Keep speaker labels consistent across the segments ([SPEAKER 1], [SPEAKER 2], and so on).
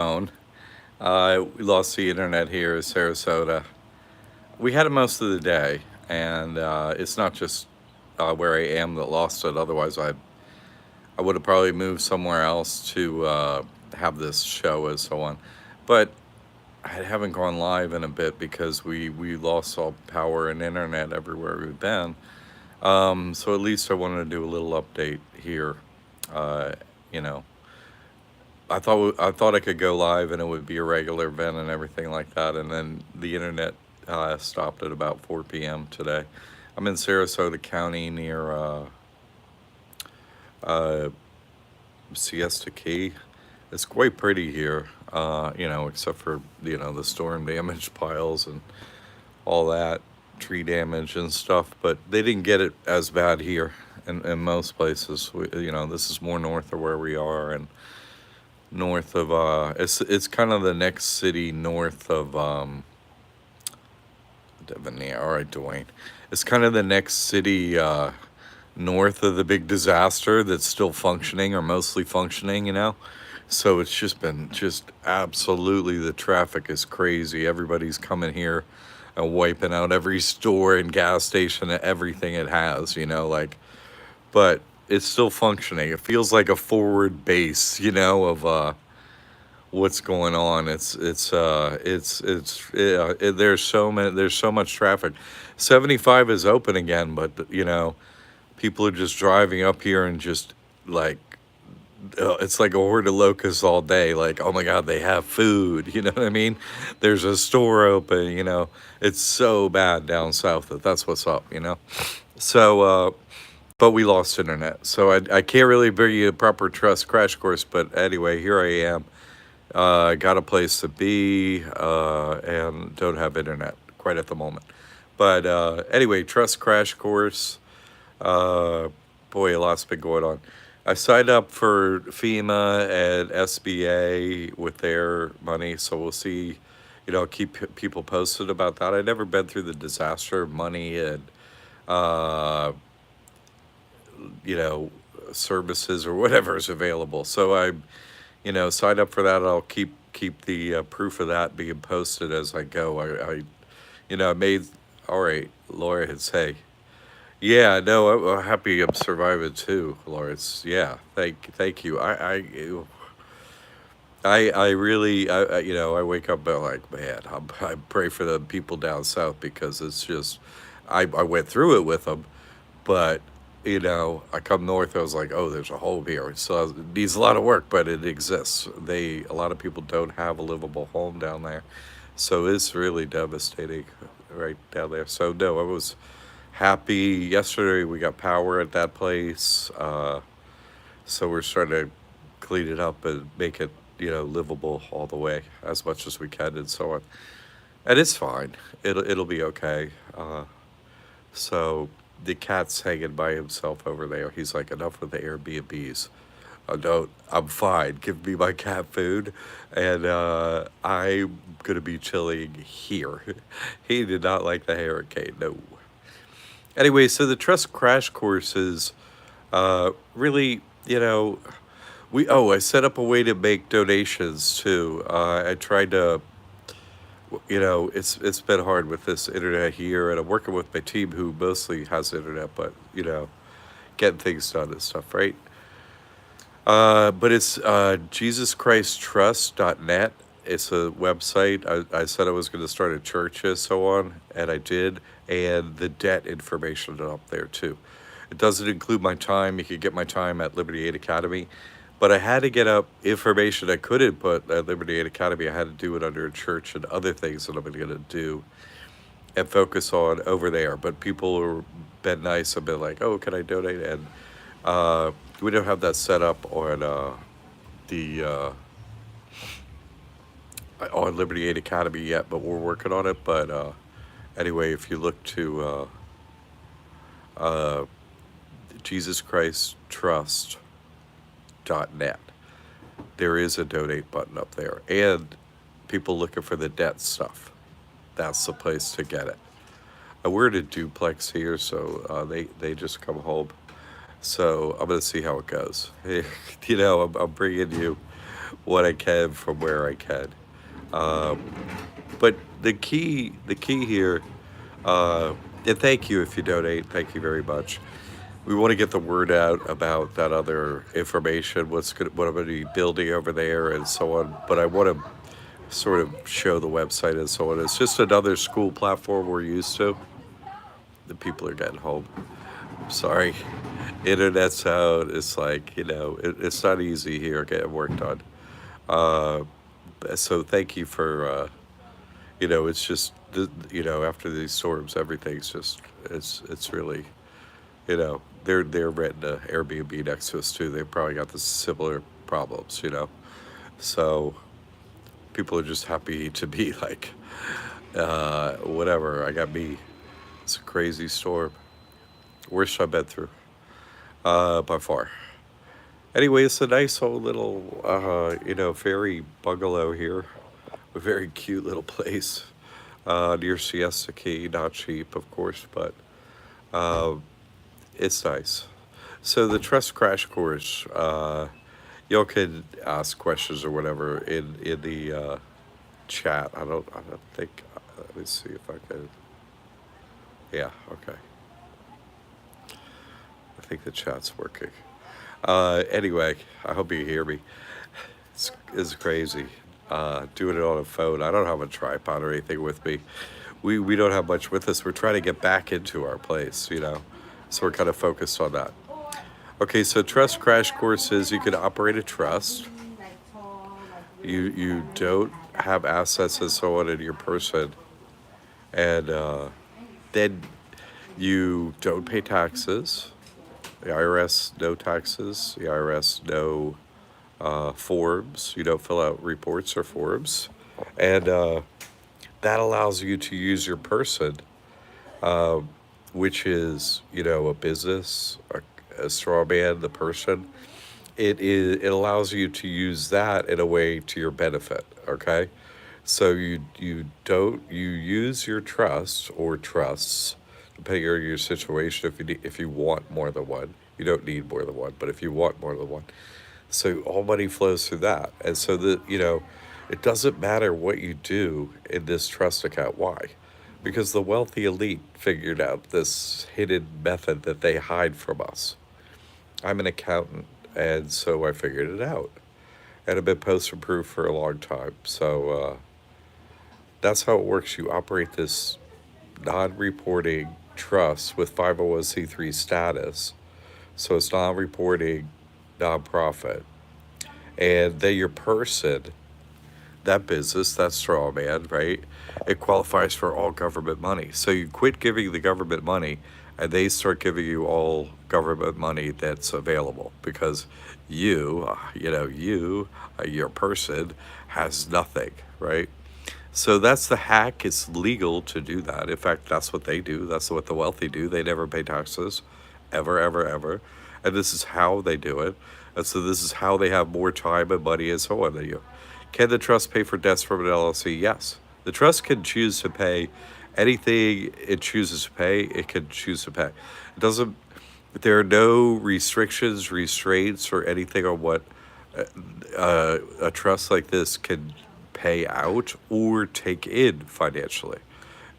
[SPEAKER 1] phone. We lost the internet here in Sarasota. We had it most of the day, and it's not just where I am that lost it. Otherwise, I would have probably moved somewhere else to have this show and so on. But I haven't gone live in a bit because we lost all power and internet everywhere we've been. So at least I wanted to do a little update here. Uh, you know, I thought I could go live and it would be a regular event and everything like that, and then the internet stopped at about 4 p.m. today. I'm in Sarasota County near uh, Siesta Key. It's quite pretty here, except for the storm damage piles and all that tree damage and stuff. But they didn't get it as bad here in most places. This is more north of where we are, and north of it's kind of the next city north of Devonia. All right, Dwayne. It's kind of the next city north of the big disaster that's still functioning or mostly functioning. So it's just been just absolutely, the traffic is crazy. Everybody's coming here and wiping out every store and gas station and everything it has, like, but it's still functioning. It feels like a forward base, of what's going on. There's so much traffic. 75 is open again, but people are just driving up here and just like it's like a horde of locusts all day. Like, oh my God, they have food. You know what I mean? There's a store open. It's so bad down south that's what's up. So, but we lost internet. So I can't really bring you a proper trust crash course. But anyway, here I am. Got a place to be and don't have internet quite at the moment. But anyway, trust crash course. Uh, Boy, a lot's been going on. I signed up for FEMA and SBA with their money, so we'll see. Keep people posted about that. I've never been through the disaster money and uh, you know services or whatever is available. So I signed up for that. I'll keep the proof of that being posted as I go. I made. All right, Laura had say. Yeah, no, I'm happy I'm surviving too, Lawrence. Yeah, thank you. I really, I wake up and like, man, I pray for the people down south because it's just, I went through it with them, but I come north. I was like, oh, there's a hole here. So it needs a lot of work, but it exists. A lot of people don't have a livable home down there, so it's really devastating right down there. So no, I was happy. Yesterday we got power at that place, so we're starting to clean it up and make it livable all the way as much as we can and so on. And it's fine. It'll be okay. So the cat's hanging by himself over there. He's like, enough with the Airbnbs. Don't. I'm fine. Give me my cat food, and I'm gonna be chilling here. He did not like the hurricane. No. Anyway, so the trust crash course is really, I set up a way to make donations too. I tried to, it's been hard with this internet here, and I'm working with my team who mostly has internet, but getting things done and stuff, right? But it's JesusChristTrust.net. It's a website. I said I was going to start a church and so on, and I did. And the debt information is up there too. It doesn't include my time. You could get my time at Liberty Aid Academy. But I had to get up information I couldn't put at Liberty Aid Academy. I had to do it under a church and other things that I'm going to do and focus on over there. But people have been nice. Have been like, oh, can I donate? And we don't have that set up the on Liberty Aid Academy yet, but we're working on it. But anyway, if you look to uh, JesusChristTrust.net, there is a donate button up there. And people looking for the debt stuff, that's the place to get it. We're in a duplex here, so they just come home. So I'm gonna see how it goes. I'm bringing you what I can from where I can. Um, but the key here, and thank you if you donate. Thank you very much. We want to get the word out about that other information, what I'm going to be building over there, and so on. But I want to sort of show the website and so on. It's just another school platform we're used to. The people are getting home. Sorry, internet's out. It's like it's not easy here getting work done. Uh, so thank you for it's just after these storms, everything's just it's really they're renting a Airbnb next to us too. They probably got the similar problems. So people are just happy to be like whatever. I got me. It's a crazy storm. Worst I've been through by far. Anyway, it's a nice old little fairy bungalow here. A very cute little place near Siesta Key. Not cheap, of course, but uh, it's nice. So the trust crash course, y'all can ask questions or whatever in the chat. I don't think. Let me see if I can. Yeah, okay. I think the chat's working. Anyway, I hope you hear me. It's crazy. Doing it on a phone. I don't have a tripod or anything with me. We don't have much with us. We're trying to get back into our place. So we're kind of focused on that. Okay, so trust crash course is you can operate a trust. You don't have assets and so on in your person, and then you don't pay taxes. The IRS no taxes. The IRS no forms. You don't fill out reports or forms, and that allows you to use your person, which is a business, a straw man, the person. It allows you to use that in a way to your benefit. Okay, so you use your trust or trusts depending on your situation. If you want more than one, you don't need more than one, but if you want more than one, so all money flows through that. And so it doesn't matter what you do in this trust account. Why? Because the wealthy elite figured out this hidden method that they hide from us. I'm an accountant, and so I figured it out. And I've been post approved for a long time. So that's how it works. You operate this non reporting trust with 501c3 status. So it's non reporting nonprofit. And then your person, that business, that straw man, right? It qualifies for all government money. So you quit giving the government money and they start giving you all government money that's available because your person has nothing, right? So that's the hack. It's legal to do that. In fact, that's what they do. That's what the wealthy do. They never pay taxes, ever, ever, ever. And this is how they do it. And so this is how they have more time and money and so on than you. Can the trust pay for debts from an LLC? Yes. The trust can choose to pay anything it chooses to pay. It can choose to pay. It doesn't. There are no restrictions, restraints, or anything on what a trust like this can pay out or take in financially,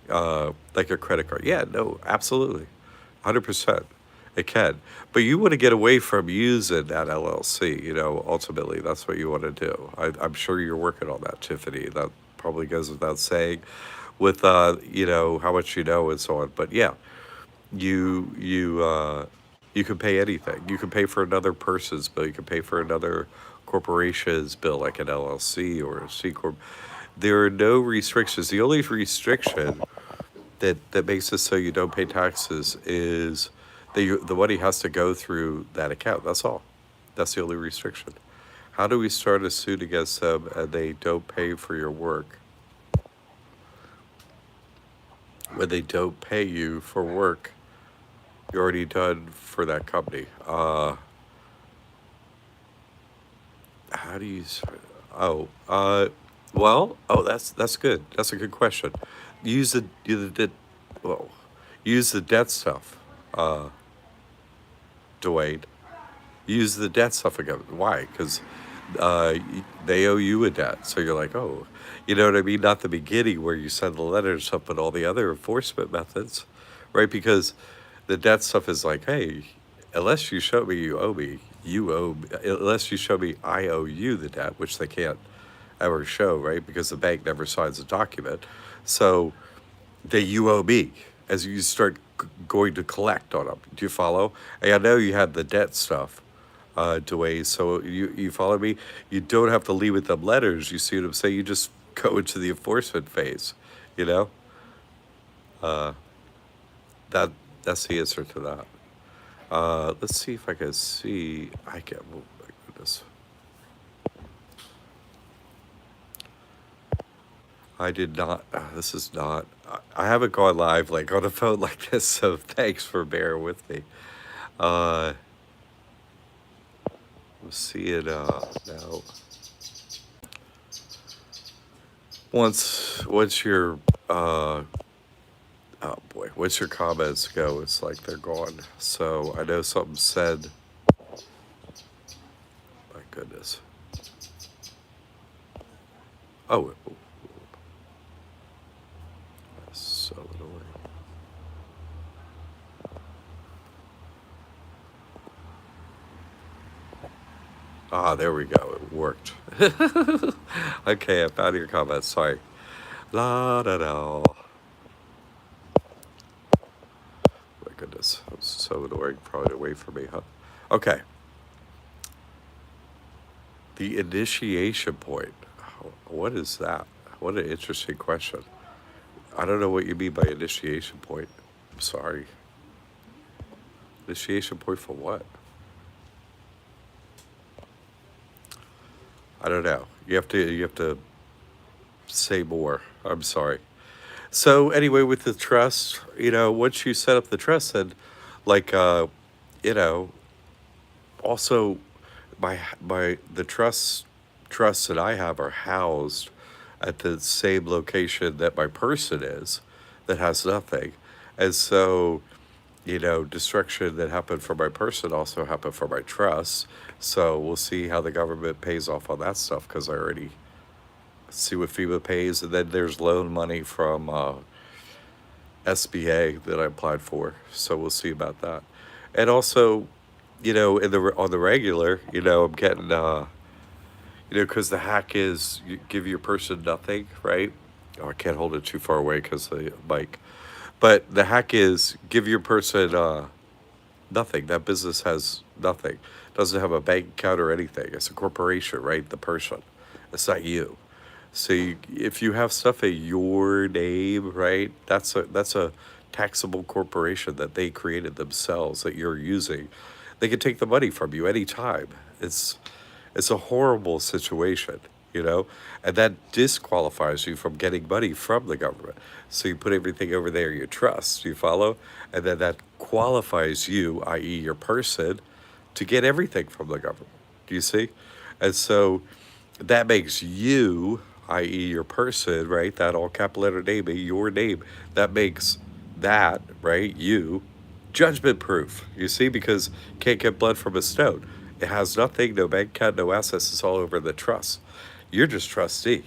[SPEAKER 1] like a credit card. Yeah, no, absolutely, 100%. It can, but you want to get away from using that LLC. Ultimately, that's what you want to do. I'm sure you're working on that, Tiffany. That probably goes without saying, with how much you know and so on. But yeah, you can pay anything. You can pay for another person's bill. You can pay for another corporation's bill, like an LLC or a C corp. There are no restrictions. The only restriction that makes it so you don't pay taxes is that the money has to go through that account. That's all. That's the only restriction. How do we start a suit against them and they don't pay for your work? When they don't pay you for work you're already done for that company. How do you? Oh, that's good. That's a good question. Use well, use the debt stuff, Dwayne. Use the debt stuff again. Why? Because they owe you a debt. So you're like, oh, you know what I mean? Not the beginning where you send the letter and stuff, but all the other enforcement methods, right? Because the debt stuff is like, hey, unless you show me you owe me, you owe me, unless you show me I owe you the debt, which they can't ever show, right? Because the bank never signs a document. So that you owe me as you start going to collect on them. Do you follow? And I know you had the debt stuff, Dwayne. So you follow me? You don't have to leave with them letters. You see what I'm saying? You just go into the enforcement phase. You know that that's the answer to that. Let's see if I can see. I can. Oh my goodness. I did not. This is not. I haven't gone live like on a phone like this, so thanks for bearing with me. Uh, let's see it now. Once your oh boy, once your comments go, it's like they're gone. So I know something said. My goodness. Oh, so annoying. Ah, there we go. It worked. Okay, I found your comments. Sorry. La da da. My goodness, that was so annoying. Probably away from me, huh? Okay, the initiation point. What is that? What an interesting question. I don't know what you mean by initiation point. I'm sorry. Initiation point for what? I don't know. You have to say more. I'm sorry. So anyway, with the trust, once you set up the trust, then like you know, also my the trusts that I have are housed at the same location that my person is that has nothing. And so, destruction that happened for my person also happened for my trust. So we'll see how the government pays off on that stuff because I already see what FEMA pays. And then there's loan money from SBA that I applied for. So we'll see about that. And also, on the regular, I'm getting because the hack is you give your person nothing, right? Oh, I can't hold it too far away because the mic. But the hack is give your person nothing. That business has nothing. Doesn't have a bank account or anything. It's a corporation, right? The person. It's not you. So if you have stuff in your name, right? That's a taxable corporation that they created themselves that you're using. They can take the money from you anytime. It's a horrible situation, and that disqualifies you from getting money from the government. So you put everything over there you trust, you follow? And then that qualifies you, i.e., your person, to get everything from the government. Do you see? And so that makes you, i.e., your person, right? That all capital letter name, your name, that makes that, right? You, judgment proof. You see, because you can't get blood from a stone. It has nothing, no bank account, no assets. It's all over the trust. You're just trustee.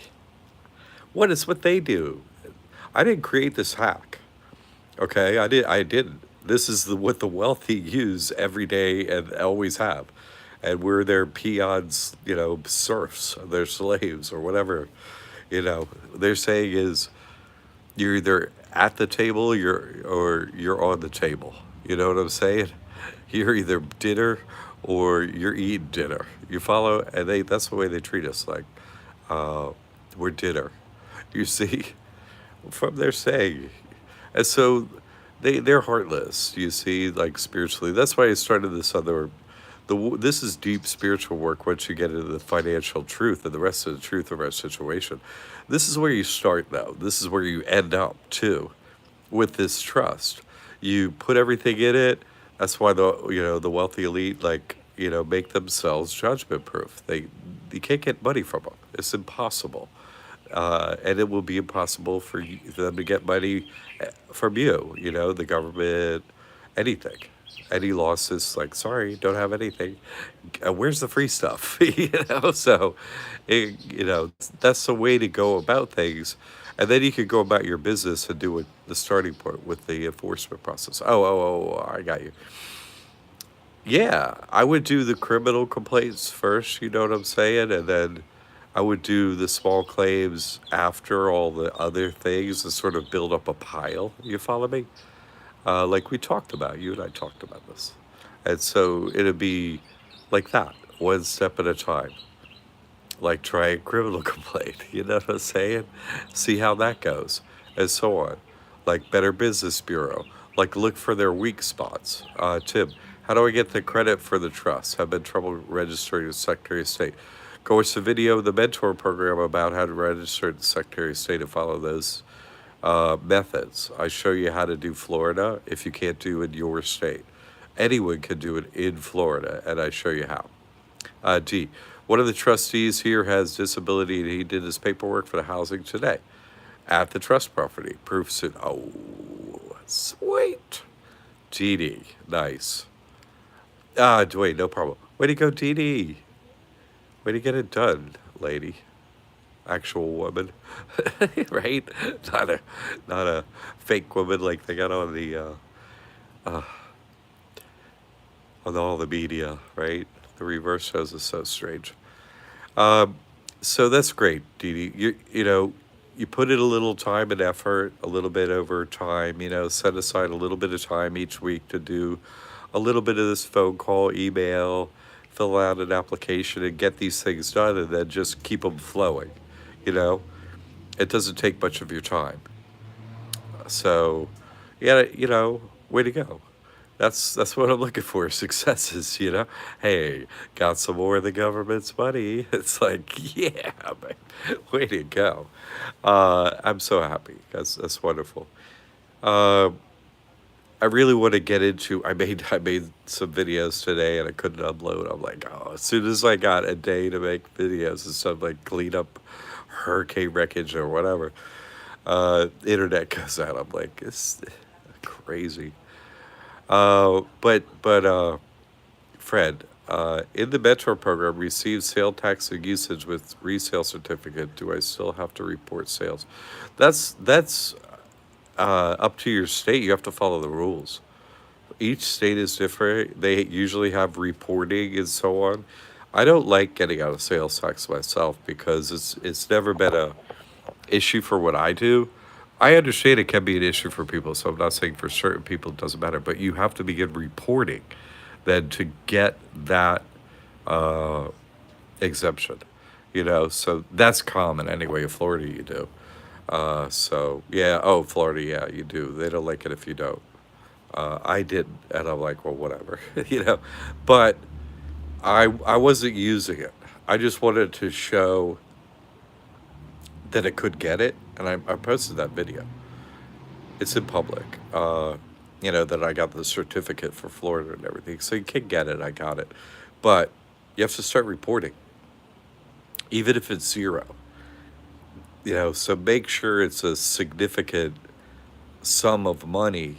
[SPEAKER 1] What is what they do? I didn't create this hack. Okay, I didn't. This is what the wealthy use every day and always have. And we're their peons, serfs, their slaves or whatever, they're saying is you're either at the table, or you're on the table. You know what I'm saying? You're either dinner or you're eating dinner. You follow? And that's the way they treat us. Like, we're dinner. You see, from their saying. And so they're heartless, you see, like spiritually. That's why I started this other this is deep spiritual work once you get into the financial truth and the rest of the truth of our situation. This is where you start though. This is where you end up too with this trust. You put everything in it. That's why the wealthy elite make themselves judgment proof. They you can't get money from them. It's impossible. And it will be impossible for them to get money from you, the government, anything. Any losses, like, sorry, don't have anything. Where's the free stuff? You know, so, that's the way to go about things. And then you could go about your business and do it the starting point with the enforcement process. I got you. Yeah, I would do the criminal complaints first, you know what I'm saying? And then I would do the small claims after all the other things to sort of build up a pile. You follow me? Like we talked about, you and I talked about this. And so it'd be like that, one step at a time. Like try a criminal complaint, you know what I'm saying? See how that goes, and so on. Like Better Business Bureau, like look for their weak spots. Tim, how do I get the credit for the trust? Have been trouble registering the Secretary of State. Go watch the video of the mentor program about how to register the Secretary of State and follow those methods. I show you how to do Florida if you can't do in your state. Anyone can do it in Florida, and I show you how. D. One of the trustees here has disability and he did his paperwork for the housing today at the trust property. Proofs it. Oh, sweet. DD. Nice. Dwayne, no problem. Way to go, DD. Way to get it done, lady. Actual woman. Right? Not a fake woman like they got on the on all the media, right? The reverse shows is so strange. So that's great, Dee Dee. You put in a little time and effort, a little bit over time. Set aside a little bit of time each week to do a little bit of this phone call, email, fill out an application, and get these things done, and then just keep them flowing. You know, it doesn't take much of your time. So, yeah, way to go. That's what I'm looking for. Successes, you know. Hey, got some more of the government's money. It's like, yeah, man, way to go. I'm so happy. That's wonderful. Uh, I really want to get into. I made some videos today and I couldn't upload. I'm like, oh, as soon as I got a day to make videos and stuff like clean up hurricane wreckage or whatever, internet goes out. I'm like, it's crazy. But Fred, in the Metro program, receive sale tax and usage with resale certificate. Do I still have to report sales? That's up to your state. You have to follow the rules. Each state is different. They usually have reporting and so on. I don't like getting out of sales tax myself because it's never been a issue for what I do. I understand it can be an issue for people, so I'm not saying for certain people it doesn't matter, but you have to begin reporting then to get that uh, exemption. So that's common anyway. In Florida, you do. So yeah, oh, Florida, yeah, you do. They don't like it if you don't. I didn't, and I'm like, well, whatever, But I wasn't using it. I just wanted to show that it could get it, and I posted that video. It's in public. That I got the certificate for Florida and everything. So you can get it. I got it. But you have to start reporting, even if it's zero. So make sure it's a significant sum of money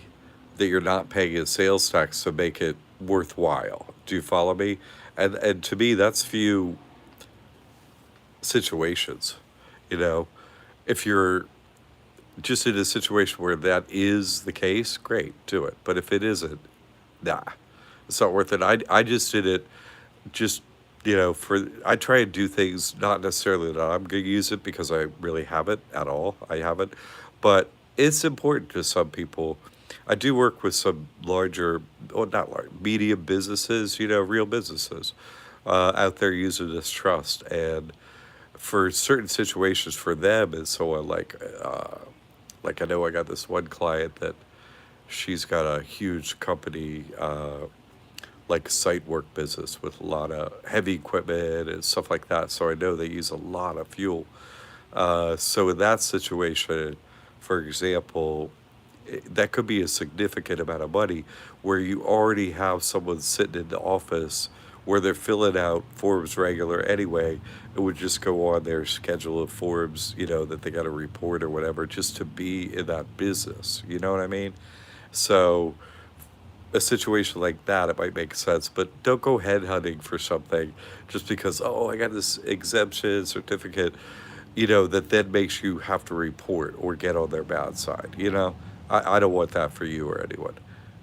[SPEAKER 1] that you're not paying in sales tax to make it worthwhile. Do you follow me? And to me, that's few situations. You know, if you're just in a situation where that is the case, great, do it. But if it isn't, nah, it's not worth it. I just did it just, I try and do things not necessarily that I'm going to use it because I really haven't at all. I haven't. But it's important to some people. I do work with some larger, well, not large, medium businesses, real businesses out there using this trust. And for certain situations for them and so on, like I know I got this one client that she's got a huge company, like site work business with a lot of heavy equipment and stuff like that. So I know they use a lot of fuel. So in that situation, for example, that could be a significant amount of money where you already have someone sitting in the office where they're filling out forms regular anyway. It would just go on their schedule of forms, that they got to report or whatever, just to be in that business. You know what I mean? So a situation like that, it might make sense. But don't go headhunting for something just because, oh, I got this exemption certificate, that then makes you have to report or get on their bad side. I don't want that for you or anyone.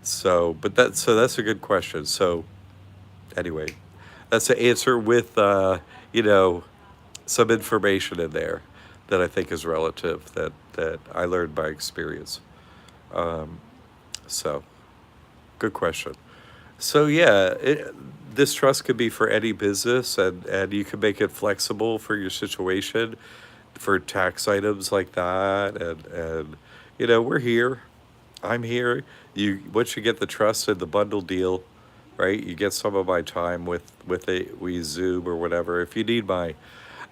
[SPEAKER 1] So that's a good question. So anyway, that's the answer with you know some information in there that I think is relative that I learned by experience. So good question. So yeah, this trust could be for any business, and you can make it flexible for your situation, for tax items like that, and we're here. I'm here. You once you get the trust and the bundle deal, right? You get some of my time with it. We Zoom or whatever. If you need I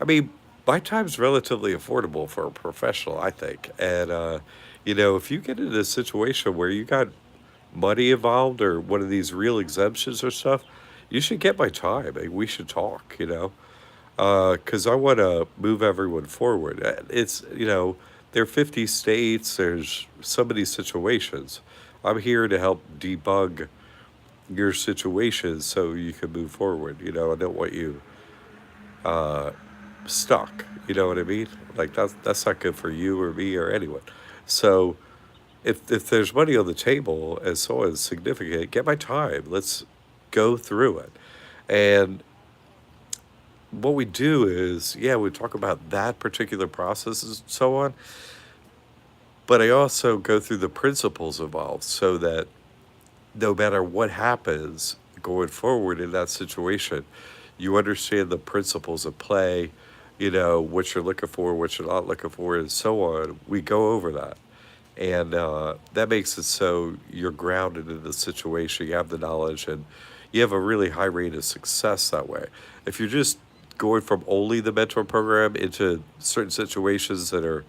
[SPEAKER 1] mean, my time's relatively affordable for a professional, I think. And if you get in a situation where you got money involved or one of these real exemptions or stuff, you should get my time. We should talk. Because I want to move everyone forward. There are 50 states, there's so many situations. I'm here to help debug your situation so you can move forward. I don't want you stuck. You know what I mean? Like that's not good for you or me or anyone. So if there's money on the table and so on is significant, get my time. Let's go through it. And what we do is, yeah, we talk about that particular process and so on, but I also go through the principles involved so that no matter what happens going forward in that situation, you understand the principles of play, what you're looking for, what you're not looking for, and so on. We go over that. And that makes it so you're grounded in the situation, you have the knowledge, and you have a really high rate of success that way. If you're just going from only the mentor program into certain situations that are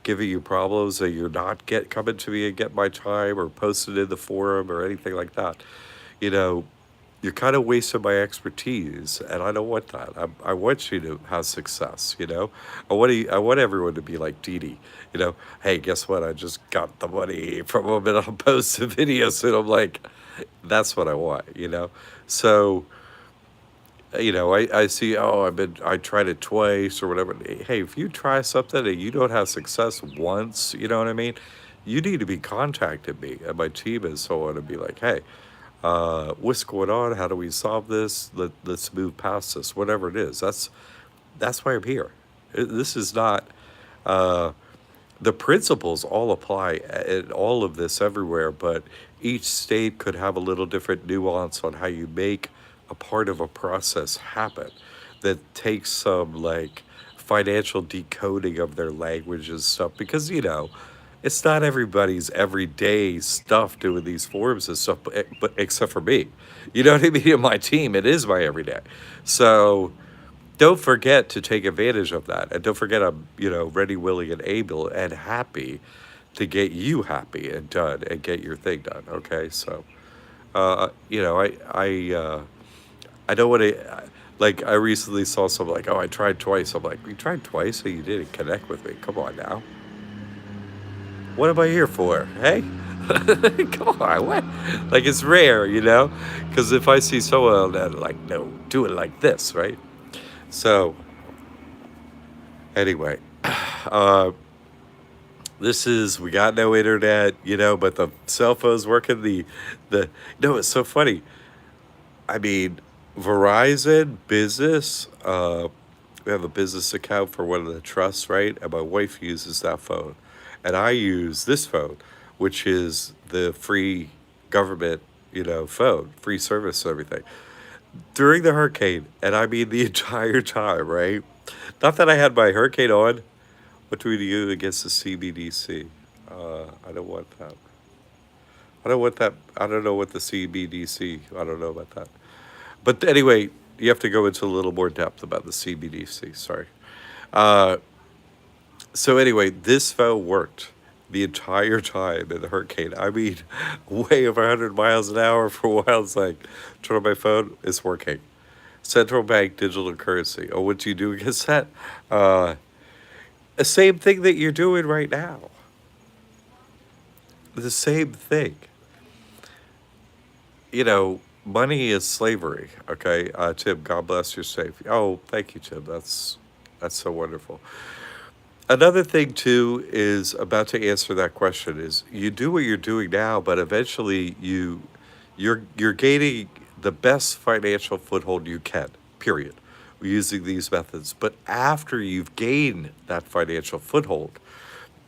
[SPEAKER 1] giving you problems that you're not coming to me and get my time or posted in the forum or anything like that, you know, you're kind of wasting my expertise, and I don't want that. I want you to have success. I want everyone to be like Dee Dee. Hey, guess what? I just got the money from a minute I'll post the videos, and I'm like, that's what I want. So I see, oh, I tried it twice or whatever. Hey, if you try something and you don't have success once, you know what I mean? You need to be contacting me and my team and so on and be like, hey, what's going on? How do we solve this? Let's move past this, whatever it is. That's why I'm here. This is not, the principles all apply in all of this everywhere, but each state could have a little different nuance on how you make a part of a process happen that takes some like financial decoding of their language and stuff because it's not everybody's everyday stuff doing these forums and stuff, but except for me, you know what I mean. And my team, it is my everyday. So don't forget to take advantage of that, and don't forget I'm ready, willing, and able and happy to get you happy and done and get your thing done. Okay, so I don't want to. Like I recently saw something like, oh, I tried twice. I'm like, you tried twice, so you didn't connect with me. Come on now. What am I here for? Hey, come on. What? Like it's rare, because if I see someone that like, no, do it like this, right? So anyway, uh, we got no internet, but the cell phone's working. The no, it's so funny. I mean, Verizon Business, we have a business account for one of the trusts, right? And my wife uses that phone. And I use this phone, which is the free government, phone, free service and everything. During the hurricane, and I mean the entire time, right? Not that I had my hurricane on. What do we do against the CBDC? I don't want that. I don't want that. I don't know what the CBDC, I don't know about that. But anyway, you have to go into a little more depth about the CBDC. Sorry. Uh, so anyway, this phone worked the entire time in the hurricane. I mean, way over 100 miles an hour for a while. It's like, turn on my phone, it's working. Central bank digital currency. Oh, what do you do against that? Uh, the same thing that you're doing right now. The same thing. money is slavery. Okay, Tim, God bless your safe. Oh, thank you, Tim. That's so wonderful. Another thing too is about to answer that question is you do what you're doing now, but eventually you're gaining the best financial foothold you can. Period. Using these methods, but after you've gained that financial foothold,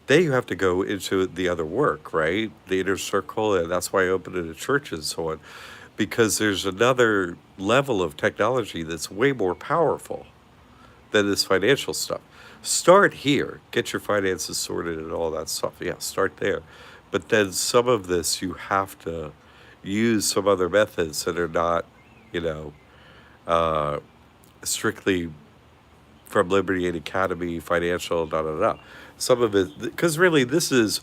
[SPEAKER 1] then you have to go into the other work, right? The inner circle, and that's why I opened it at churches and so on, because there's another level of technology that's way more powerful than this financial stuff. Start here, get your finances sorted and all that stuff. Yeah, start there. But then some of this you have to use some other methods that are not, you know, strictly from Liberty and Academy, financial, da da da. Some of it, because really this is,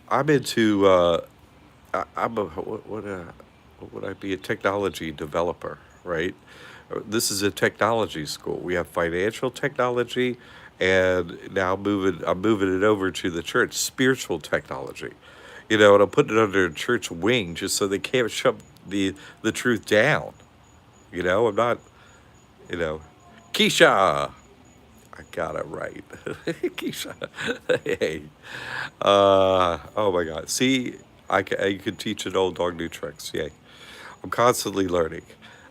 [SPEAKER 1] I'm into, I'm a, what would I be? A technology developer, right? This is a technology school. We have financial technology, and now I'm moving it over to the church, spiritual technology. And I'm putting it under a church wing just so they can't shove the truth down. I'm not, you know, Keisha. I got it right. Keisha. Hey. Oh my God. See, I could teach an old dog new tricks. Yay. I'm constantly learning.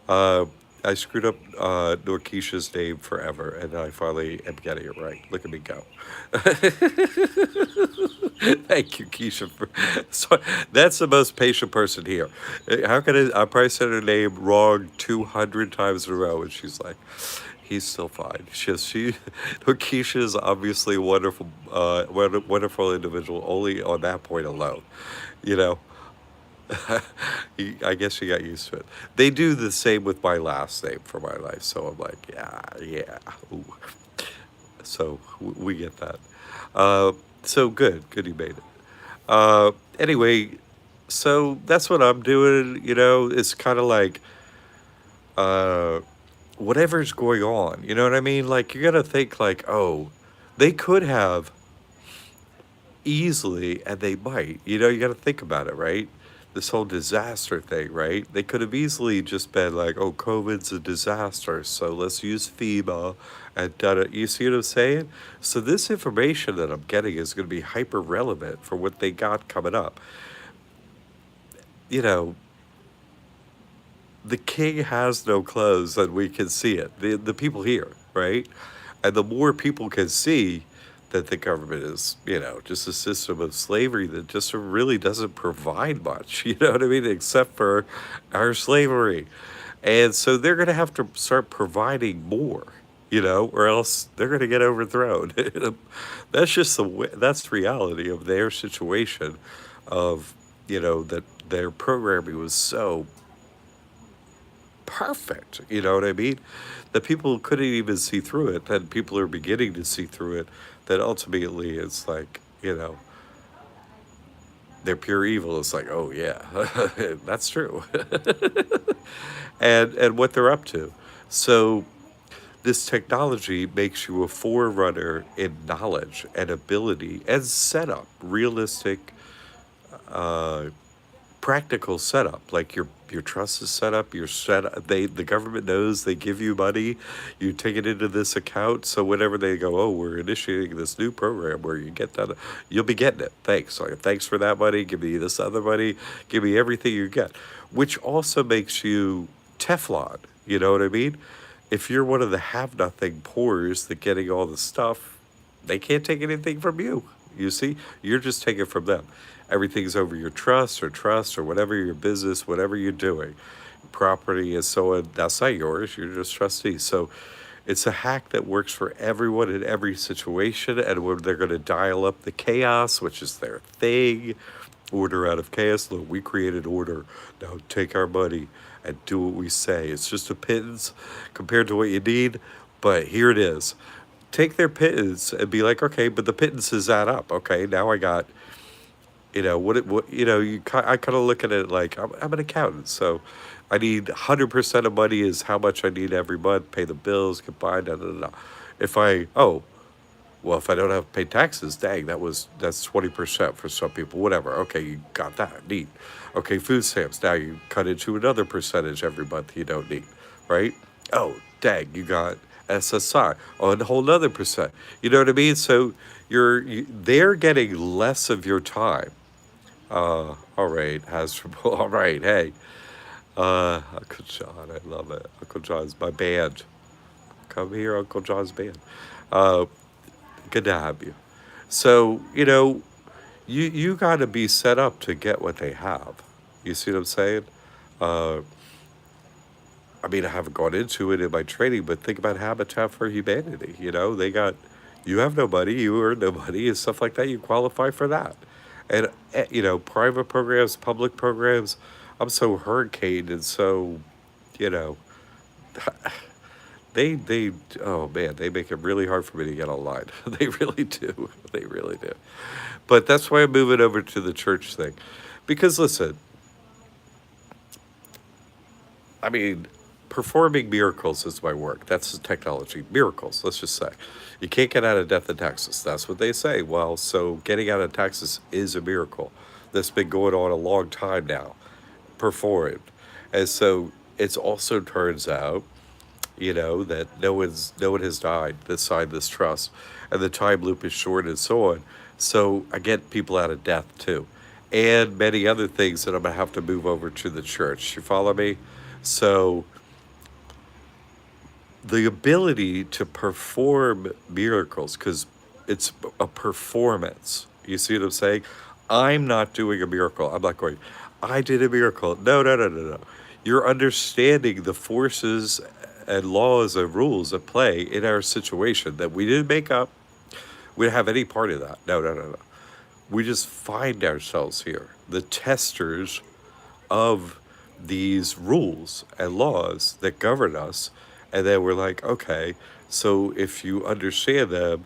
[SPEAKER 1] Uh, I screwed up Norkeisha's name forever, and I finally am getting it right. Look at me go. Thank you, Keisha. So that's the most patient person here. How can I probably said her name wrong 200 times in a row, and she's like, he's still fine. Keisha is obviously a wonderful, wonderful individual. Only on that point alone, you know. I guess you got used to it. They do the same with my last name for my life, so I'm like, yeah, yeah. Ooh. So we get that. Uh, so good you made it. Anyway, so that's what I'm doing. It's kind of like uh, whatever's going on. You know what I mean? Like you're gonna think like, oh, they could have easily, and they might. You got to think about it, right? This whole disaster thing, right? They could have easily just been like, oh, COVID's a disaster, so let's use FEMA and da da. You see what I'm saying? So this information that I'm getting is going to be hyper relevant for what they got coming up. You know, the king has no clothes, and we can see it. The people here, right? And the more people can see that the government is, just a system of slavery that just really doesn't provide much, you know what I mean, except for our slavery. And so they're going to have to start providing more, or else they're going to get overthrown. That's just that's the reality of their situation of, that their programming was so perfect. You know what I mean? That people couldn't even see through it. That people are beginning to see through it. That ultimately it's like, they're pure evil. It's like, oh yeah, that's true. And what they're up to. So this technology makes you a forerunner in knowledge and ability and setup, realistic practical setup. Like your trust is set up, you're set up, the government knows, they give you money, you take it into this account, so whenever they go, oh, we're initiating this new program where you get that, you'll be getting it. Thanks. Like, thanks for that money, give me this other money, give me everything you get. Which also makes you Teflon, you know what I mean? If you're one of the have nothing poors that getting all the stuff, they can't take anything from you. You see, you're just taking from them. Everything's over your trust or whatever your business, whatever you're doing. Property and so on, that's not yours. You're just trustee. So it's a hack that works for everyone in every situation. And when they're going to dial up the chaos, which is their thing, order out of chaos. Look, we created order. Now take our money and do what we say. It's just a pittance compared to what you need. But here it is. Take their pittance and be like, okay, but the pittances add up. Okay, now I got, I kind of look at it like I'm an accountant, so I need 100% of money is how much I need every month, pay the bills, get by, da da da. If I, oh, Well, if I don't have to pay taxes, dang, that's 20% for some people. Whatever. Okay, you got that. Neat. Okay, food stamps. Now you cut into another percentage every month you don't need, right? Oh, dang, you got SSI. Oh, and a whole nother percent. You know what I mean? So they're getting less of your time. All right, Hasbro. All right, hey, Uncle John, I love it. Uncle John's my band. Come here, Uncle John's band. Uh, Good to have you. So, you got to be set up to get what they have. You see what I'm saying? Uh, I mean, I haven't gone into it in my training, but think about Habitat for Humanity. You have no money, you earn no money, and stuff like that. You qualify for that. And, private programs, public programs. I'm so hurricaned and so, you know, they oh man, they make it really hard for me to get online. They really do. They really do. But that's why I'm moving over to the church thing. Because listen, I mean, performing miracles is my work. That's the technology. Miracles, let's just say. You can't get out of death in Texas. That's what they say. Well, so getting out of Texas is a miracle that's been going on a long time now, performed. And so it also turns out, that no one has died that signed this trust, and the time loop is short and so on. So I get people out of death too, and many other things that I'm gonna have to move over to the church. You follow me? So the ability to perform miracles, because it's a performance. You see what I'm saying? I'm not doing a miracle. I'm not going, I did a miracle. No, no, no, no, no. You're understanding the forces and laws and rules at play in our situation that we didn't make up. We didn't have any part of that. No, no, no, no. We just find ourselves here, the testers of these rules and laws that govern us. And then we're like, okay, so if you understand them,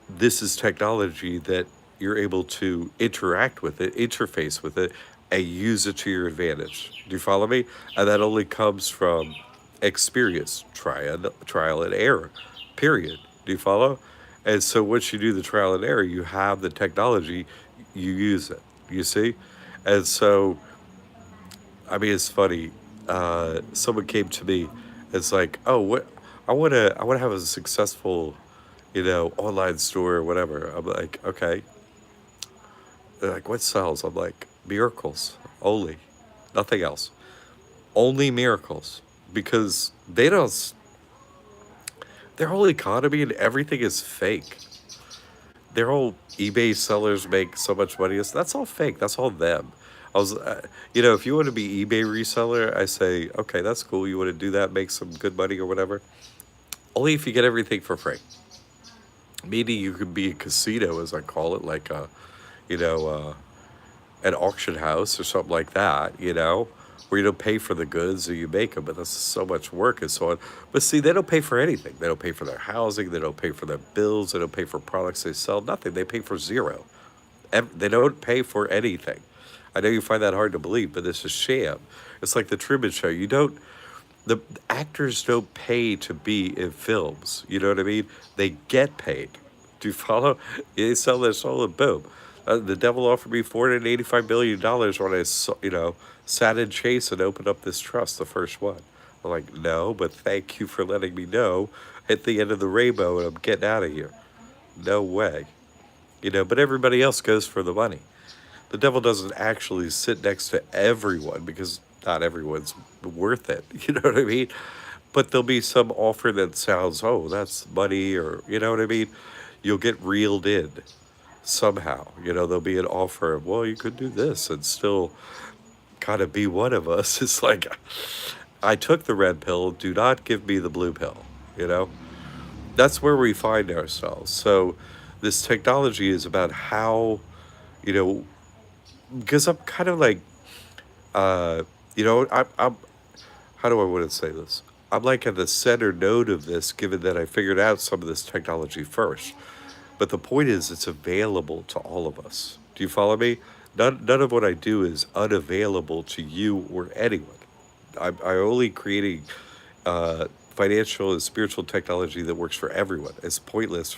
[SPEAKER 1] this is technology that you're able to interact with it, interface with it, and use it to your advantage. Do you follow me? And that only comes from experience, trial and error, period. Do you follow? And so once you do the trial and error, you have the technology, you use it. You see? And so, I mean, it's funny. Someone came to me. It's like, oh, what? I want to have a successful, online store or whatever. I'm like, okay. They're like, what sells? I'm like, miracles only, nothing else. Only miracles, because their whole economy and everything is fake. Their whole eBay sellers make so much money. That's all fake. That's all them. If you want to be eBay reseller, I say, okay, that's cool. You want to do that, make some good money or whatever. Only if you get everything for free. Meaning you could be a casino, as I call it, like you know, uh, an auction house or something like that, where you don't pay for the goods or you make them, but that's so much work and so on. But see, they don't pay for anything. They don't pay for their housing. They don't pay for their bills. They don't pay for products they sell. Nothing. They pay for zero. They don't pay for anything. I know you find that hard to believe, but it's a sham. It's like the Truman Show. The actors don't pay to be in films. You know what I mean? They get paid. Do you follow? They sell their soul and boom. The devil offered me $485 million when sat in Chase and opened up this trust, the first one. I'm like, no, but thank you for letting me know at the end of the rainbow and I'm getting out of here. No way. But everybody else goes for the money. The devil doesn't actually sit next to everyone because not everyone's worth it. You know what I mean? But there'll be some offer that sounds, oh, that's money, or you know what I mean? You'll get reeled in somehow. There'll be an offer of, well, you could do this and still kind of be one of us. It's like, I took the red pill. Do not give me the blue pill. You know, that's where we find ourselves. So this technology is about how, you know, because I'm kind of like, I'm how do I want to say this? I'm like at the center node of this, given that I figured out some of this technology first. But the point is, it's available to all of us. Do you follow me? None of what I do is unavailable to you or anyone. I only creating financial and spiritual technology that works for everyone. It's pointless.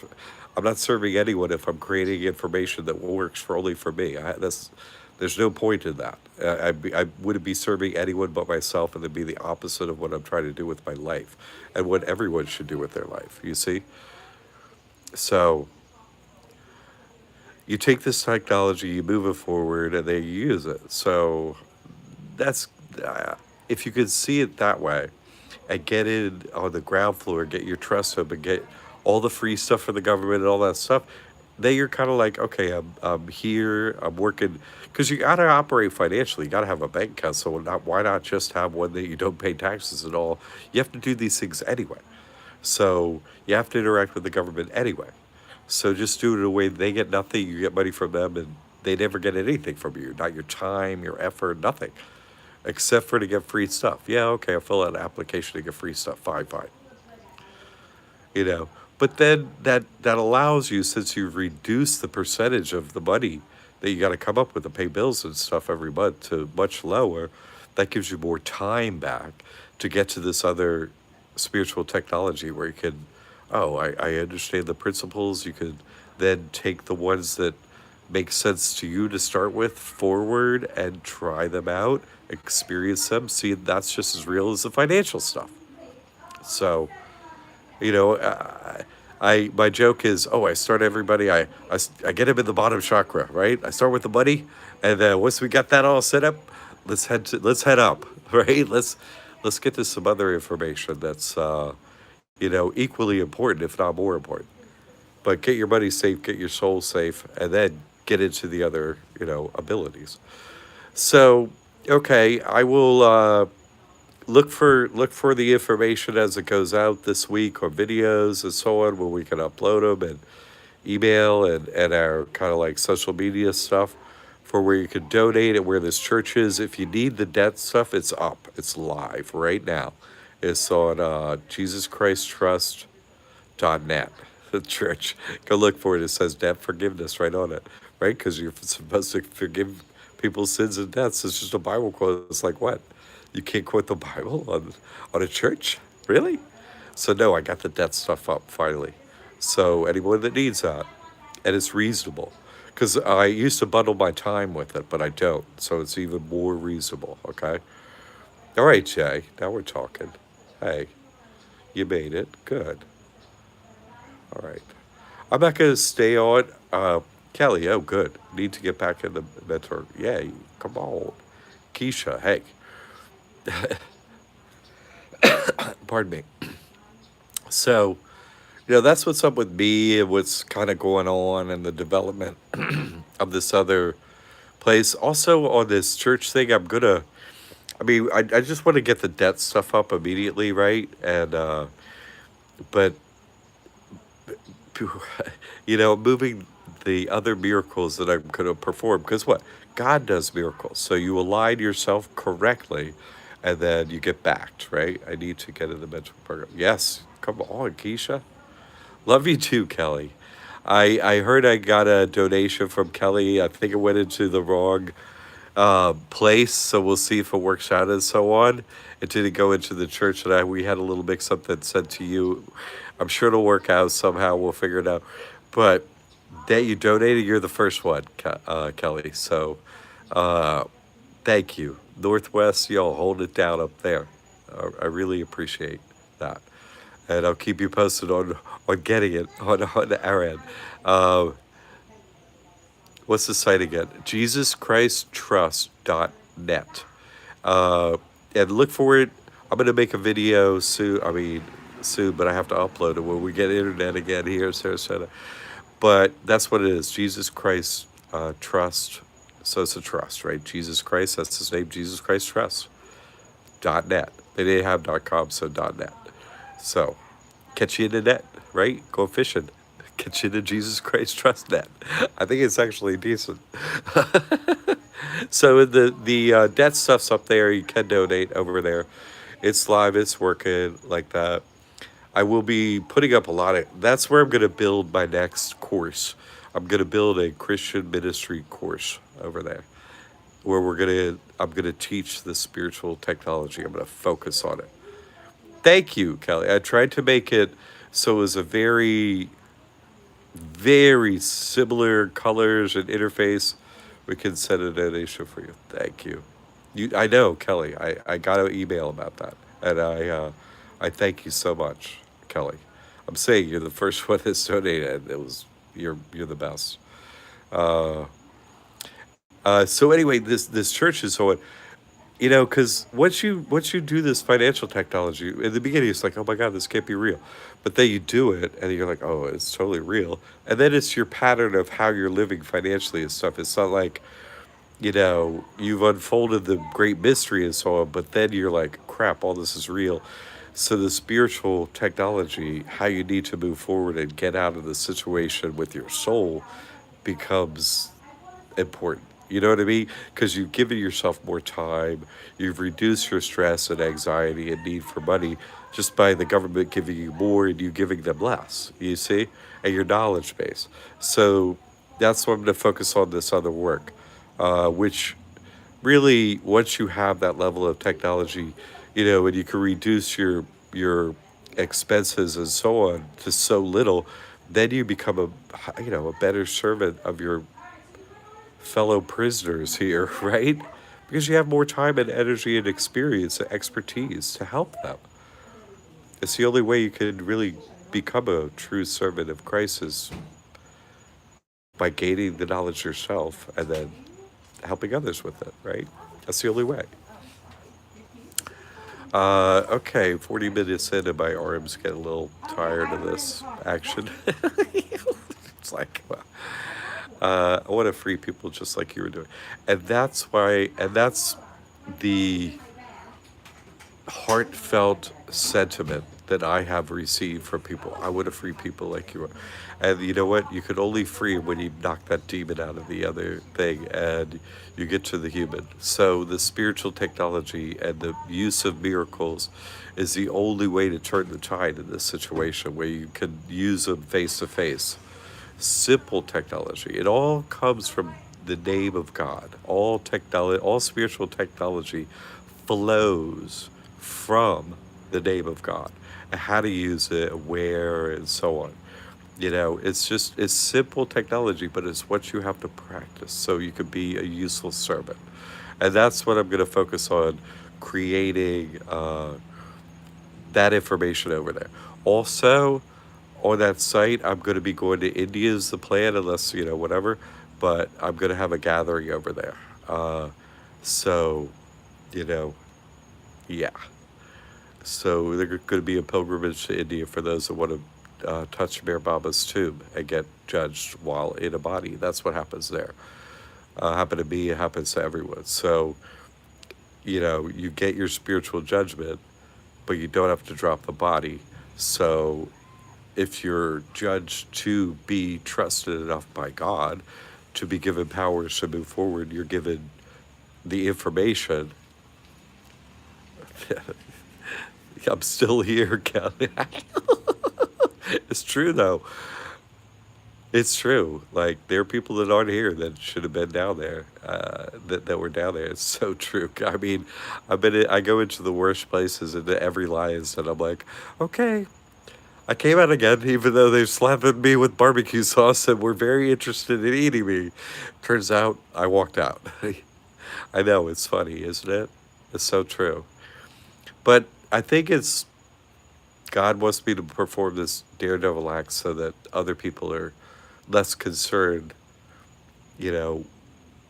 [SPEAKER 1] I'm not serving anyone if I'm creating information that works for only for me. There's no point in that. I wouldn't be serving anyone but myself, and it'd be the opposite of what I'm trying to do with my life, and what everyone should do with their life. You see, so you take this technology, you move it forward, and then you use it. So that's if you could see it that way, and get in on the ground floor, get your trust up, and get all the free stuff from the government and all that stuff. Then you're kind of like, okay, I'm here, I'm working, because you got to operate financially. You got to have a bank account. So why not just have one that you don't pay taxes at all? You have to do these things anyway. So you have to interact with the government anyway. So just do it in a way they get nothing, you get money from them, and they never get anything from you. Not your time, your effort, nothing. Except for to get free stuff. Yeah, okay, I'll fill out an application to get free stuff. Fine, fine. You know. But then that allows you, since you've reduced the percentage of the money that you got to come up with to pay bills and stuff every month to much lower, that gives you more time back to get to this other spiritual technology where you can, oh, I understand the principles. You could then take the ones that make sense to you to start with forward and try them out, experience them, see that's just as real as the financial stuff. So, you know, I my joke is, oh, I start everybody, I get him in the bottom chakra, right? I start with the money, and then once we got that all set up, let's head up, right? Let's get to some other information that's equally important, if not more important. But get your money safe, get your soul safe, and then get into the other abilities. So, okay, I will look for the information as it goes out this week, or videos and so on, where we can upload them, and email, and our kind of like social media stuff, for where you can donate, and where this church is. If you need the debt stuff, it's up. It's live right now. It's on JesusChristTrust.net. The church. Go look for it. It says debt forgiveness right on it, right? Because you're supposed to forgive people's sins and debts. It's just a Bible quote. It's like, what? You can't quote the Bible on a church? Really? So no, I got the debt stuff up finally. So anyone that needs that, and it's reasonable. Because I used to bundle my time with it, but I don't. So it's even more reasonable, okay? All right, Jay, now we're talking. Hey, you made it. Good. All right. I'm not going to stay on. Kelly, oh, good. Need to get back in the mentor. Yay, come on. Keisha, hey. Pardon me. So, that's what's up with me, and what's kind of going on in the development of this other place. Also, on this church thing, I just want to get the debt stuff up immediately, right? And, but, moving the other miracles that I'm going to perform, because what? God does miracles. So you align yourself correctly, and then you get backed, right? I need to get in the mentor program. Yes, come on, Keisha. Love you too, Kelly. I heard I got a donation from Kelly. I think it went into the wrong place, so we'll see if it works out and so on. It didn't go into the church that we had a little mix up that sent to you. I'm sure it'll work out somehow. We'll figure it out. But that you donated, you're the first one, Kelly. So thank you. Northwest, y'all hold it down up there. I really appreciate that. And I'll keep you posted on getting it on our end. What's the site again? JesusChristTrust.net. And look for it. I'm going to make a video soon. Soon, but I have to upload it when we get internet again here in Sarasota. But that's what it is. Jesus Christ Trust. So it's a trust, right? Jesus Christ, that's his name. Jesus Christ Trust.net. They didn't have .com, so .net. So, catch you in the net, right? Go fishing. Catch you in the Jesus Christ Trust net. I think it's actually decent. So the debt stuff's up there. You can donate over there. It's live. It's working like that. I will be putting up a lot of. That's where I'm going to build my next course. I'm going to build a Christian ministry course over there, where I'm gonna teach the spiritual technology. I'm gonna focus on it. Thank you, Kelly. I tried to make it so it was a very Very similar colors and interface. We can send a donation for you. Thank you. I know, Kelly. I got an email about that, and I thank you so much, Kelly. I'm saying you're the first one that's donated. It was you're the best. Uh, so anyway, this church is so, because once you do this financial technology in the beginning, it's like, oh my god, this can't be real, but then you do it, and you're like, oh, it's totally real, and then it's your pattern of how you're living financially and stuff. It's not like, you've unfolded the great mystery and so on, but then you're like, crap, all this is real. So the spiritual technology, how you need to move forward and get out of the situation with your soul, becomes important. You know what I mean? Because you've given yourself more time, you've reduced your stress and anxiety and need for money just by the government giving you more and you giving them less, you see, and your knowledge base. So that's why I'm going to focus on this other work, which really, once you have that level of technology, and you can reduce your expenses and so on to so little, then you become a better servant of your fellow prisoners here, right? Because you have more time and energy and experience and expertise to help them. It's the only way you can really become a true servant of Christ, is by gaining the knowledge yourself and then helping others with it, right? That's the only way. Okay, 40 minutes in and my arms get a little tired of this action. It's like, well, I want to free people just like you were doing. And that's the heartfelt sentiment that I have received from people. I want to free people like you are. And you know what? You can only free when you knock that demon out of the other thing and you get to the human. So the spiritual technology and the use of miracles is the only way to turn the tide in this situation, where you can use them face to face. Simple technology. It all comes from the name of God. All technology, all spiritual technology flows from the name of God, and how to use it, where, and so on. It's simple technology, but it's what you have to practice so you could be a useful servant. And that's what I'm going to focus on, creating that information over there. Also, on that site, I'm going to be going to India is the plan, unless, whatever, but I'm going to have a gathering over there. So, you know, yeah. So there's going to be a pilgrimage to India for those that want to touch Mayor Baba's tomb and get judged while in a body. That's what happens there. Happened to me, it happens to everyone. So, you get your spiritual judgment, but you don't have to drop the body. So if you're judged to be trusted enough by God to be given powers to move forward, you're given the information. I'm still here, Kelly. It's true, though. It's true. Like, there are people that aren't here that should have been down there, that were down there. It's so true. I mean, I go into the worst places, into every Lions, and I'm like, okay, I came out again, even though they're slapping me with barbecue sauce and were very interested in eating me. Turns out I walked out. I know, it's funny, isn't it? It's so true. But I think it's God wants me to perform this daredevil act so that other people are less concerned, you know,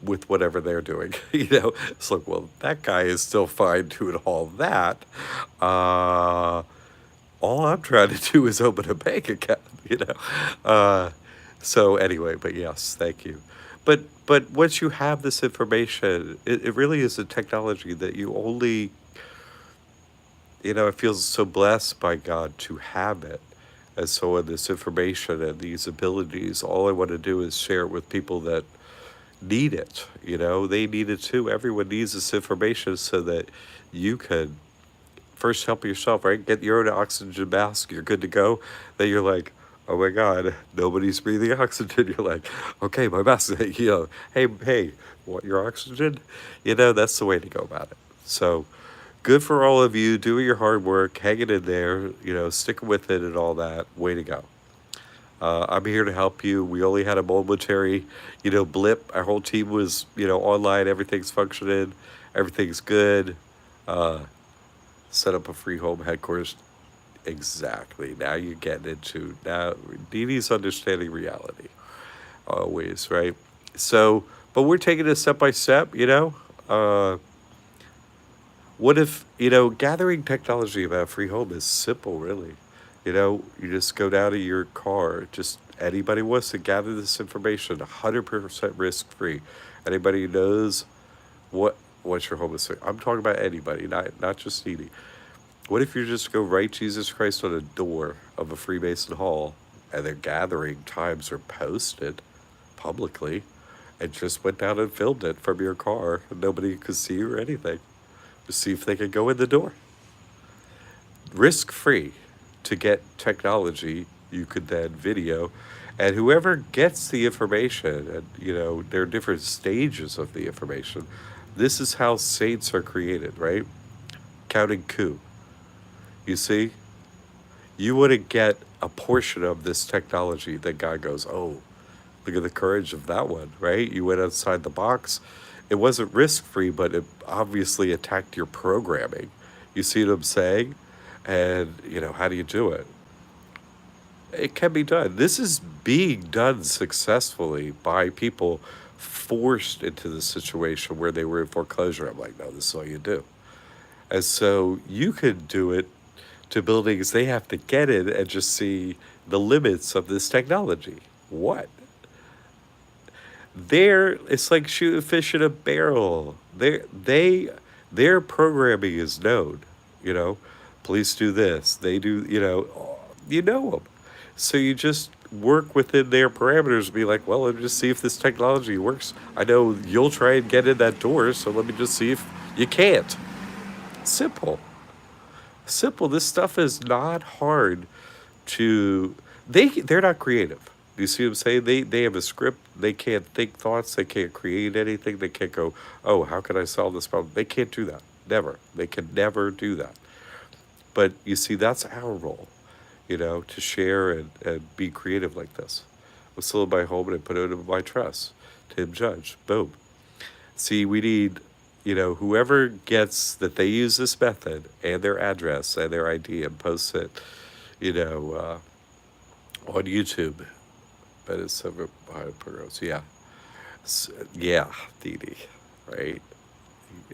[SPEAKER 1] with whatever they're doing. It's like, well, that guy is still fine doing all that. Uh, all I'm trying to do is open a bank account, you know. Uh, so anyway, but yes, thank you. But once you have this information, it really is a technology that you only, I feel so blessed by God to have it. And so in this information and these abilities, all I want to do is share it with people that need it. They need it too. Everyone needs this information so that you can first help yourself, right? Get your own oxygen mask, you're good to go. Then you're like, oh my God, nobody's breathing oxygen. You're like, okay, my mask, hey, want your oxygen? That's the way to go about it. So good for all of you doing your hard work, hanging in there, sticking with it and all that. Way to go. I'm here to help you. We only had a momentary, blip. Our whole team was, online. Everything's functioning. Everything's good. Uh, Set up a free home headquarters. Exactly. Now you're getting into now. Dee Dee's understanding reality always, right? So, but we're taking it step by step. Uh, what if gathering technology about free home is simple, really? You just go down to your car. Just anybody wants to gather this information, 100% risk free. Anybody who knows what your home is. I'm talking about anybody, not just needy. What if you just go write Jesus Christ on a door of a Freemason hall, and their gathering times are posted publicly, and just went down and filmed it from your car, and nobody could see you or anything, to see if they could go in the door? Risk free to get technology, you could then video, and whoever gets the information, and there are different stages of the information. This is how saints are created, right? Counting coup. You see, you wouldn't get a portion of this technology that God goes, oh, look at the courage of that one, right? You went outside the box. It wasn't risk free, but it obviously attacked your programming. You see what I'm saying? And, how do you do it? It can be done. This is being done successfully by people forced into the situation where they were in foreclosure. I'm like, no, this is all you do. And so you could do it to buildings they have to get in and just see the limits of this technology. What? It's like shooting fish in a barrel. Their programming is known. You know, police do this. They do. You know them. So you just work within their parameters and be like, well, let me just see if this technology works. I know you'll try and get in that door, so let me just see if you can't. Simple. Simple. This stuff is not hard to they're not creative. Do you see what I'm saying? They have a script. They can't think thoughts. They can't create anything. They can't go, oh, how can I solve this problem? They can't do that. Never. They can never do that. But you see, that's our role, to share and be creative like this. I still in my home and I put it in my trust. Tim Judge. Boom. See, we need, whoever gets that they use this method and their address and their ID and posts it, on YouTube. But it's over programs. Yeah. Yeah, Dee Dee, right?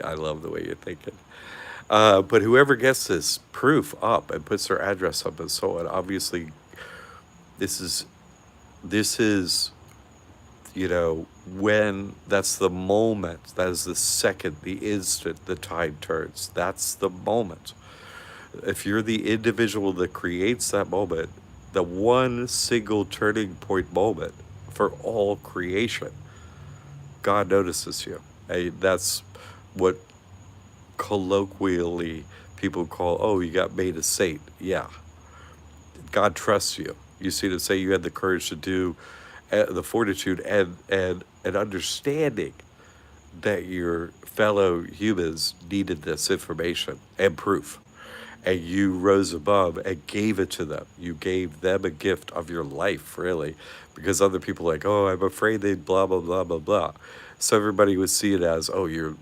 [SPEAKER 1] I love the way you're thinking. But whoever gets this proof up and puts their address up and so on, obviously, this is, this is, when that's the moment, that is the second, the instant the tide turns. That's the moment. If you're the individual that creates that moment, the one single turning point moment for all creation, God notices you. That's what colloquially people call, oh, you got made a saint. Yeah. God trusts you. You see, to say you had the courage to do the fortitude and understanding that your fellow humans needed this information and proof. And you rose above and gave it to them. You gave them a gift of your life, really, because other people are like, oh, I'm afraid they blah, blah, blah, blah, blah. So everybody would see it as, oh, you're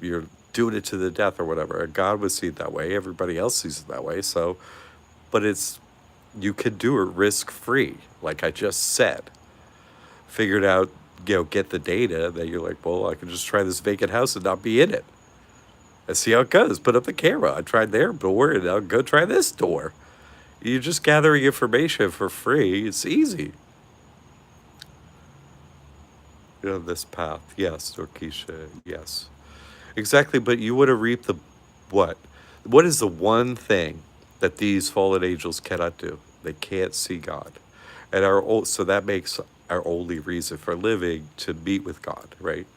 [SPEAKER 1] doing it to the death or whatever. And God would see it that way. Everybody else sees it that way. So, but you can do it risk-free, like I just said. Figured out, get the data that you're like, well, I can just try this vacant house and not be in it. And see how it goes. Put up the camera. I tried their door, and I'll go try this door. You're just gathering information for free. It's easy. This path. Yes, Orkisha. Yes. Exactly, but you would have reaped the what? What is the one thing that these fallen angels cannot do? They can't see God. And so that makes our only reason for living to meet with God, right?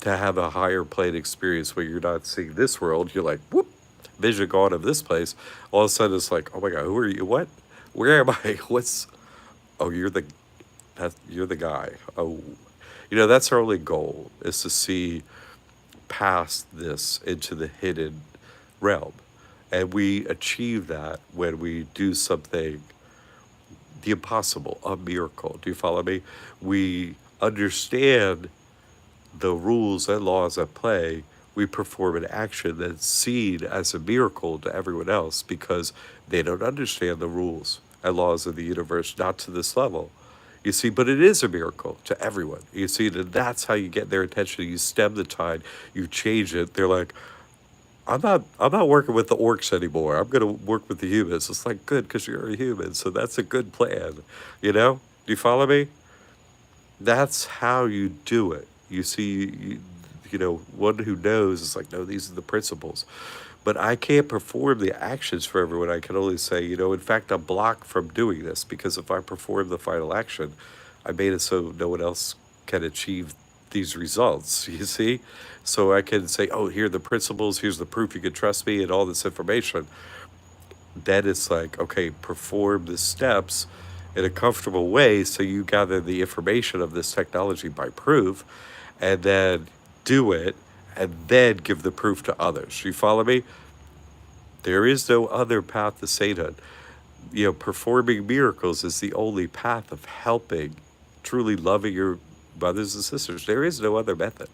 [SPEAKER 1] To have a higher plane experience where you're not seeing this world, you're like, whoop, vision gone of this place. All of a sudden it's like, oh my God, who are you? What? Where am I? Oh, you're the guy. Oh, that's our only goal, is to see past this into the hidden realm. And we achieve that when we do something the impossible, a miracle. Do you follow me? We understand the rules and laws at play. We perform an action that's seen as a miracle to everyone else because they don't understand the rules and laws of the universe, not to this level. You see, but it is a miracle to everyone. You see, that that's how you get their attention. You stem the tide, you change it. They're like, I'm not working with the orcs anymore. I'm gonna work with the humans. It's like good because you're a human, so that's a good plan. Do you follow me? That's how you do it. You see, one who knows is like, no, these are the principles. But I can't perform the actions for everyone. I can only say, in fact, I'm blocked from doing this because if I perform the final action, I made it so no one else can achieve these results, you see? So I can say, oh, here are the principles, here's the proof you can trust me, and all this information. Then it's like, okay, perform the steps in a comfortable way so you gather the information of this technology by proof and then do it and then give the proof to others. You follow me? There is no other path to sainthood. Performing miracles is the only path of helping, truly loving your brothers and sisters. There is no other method.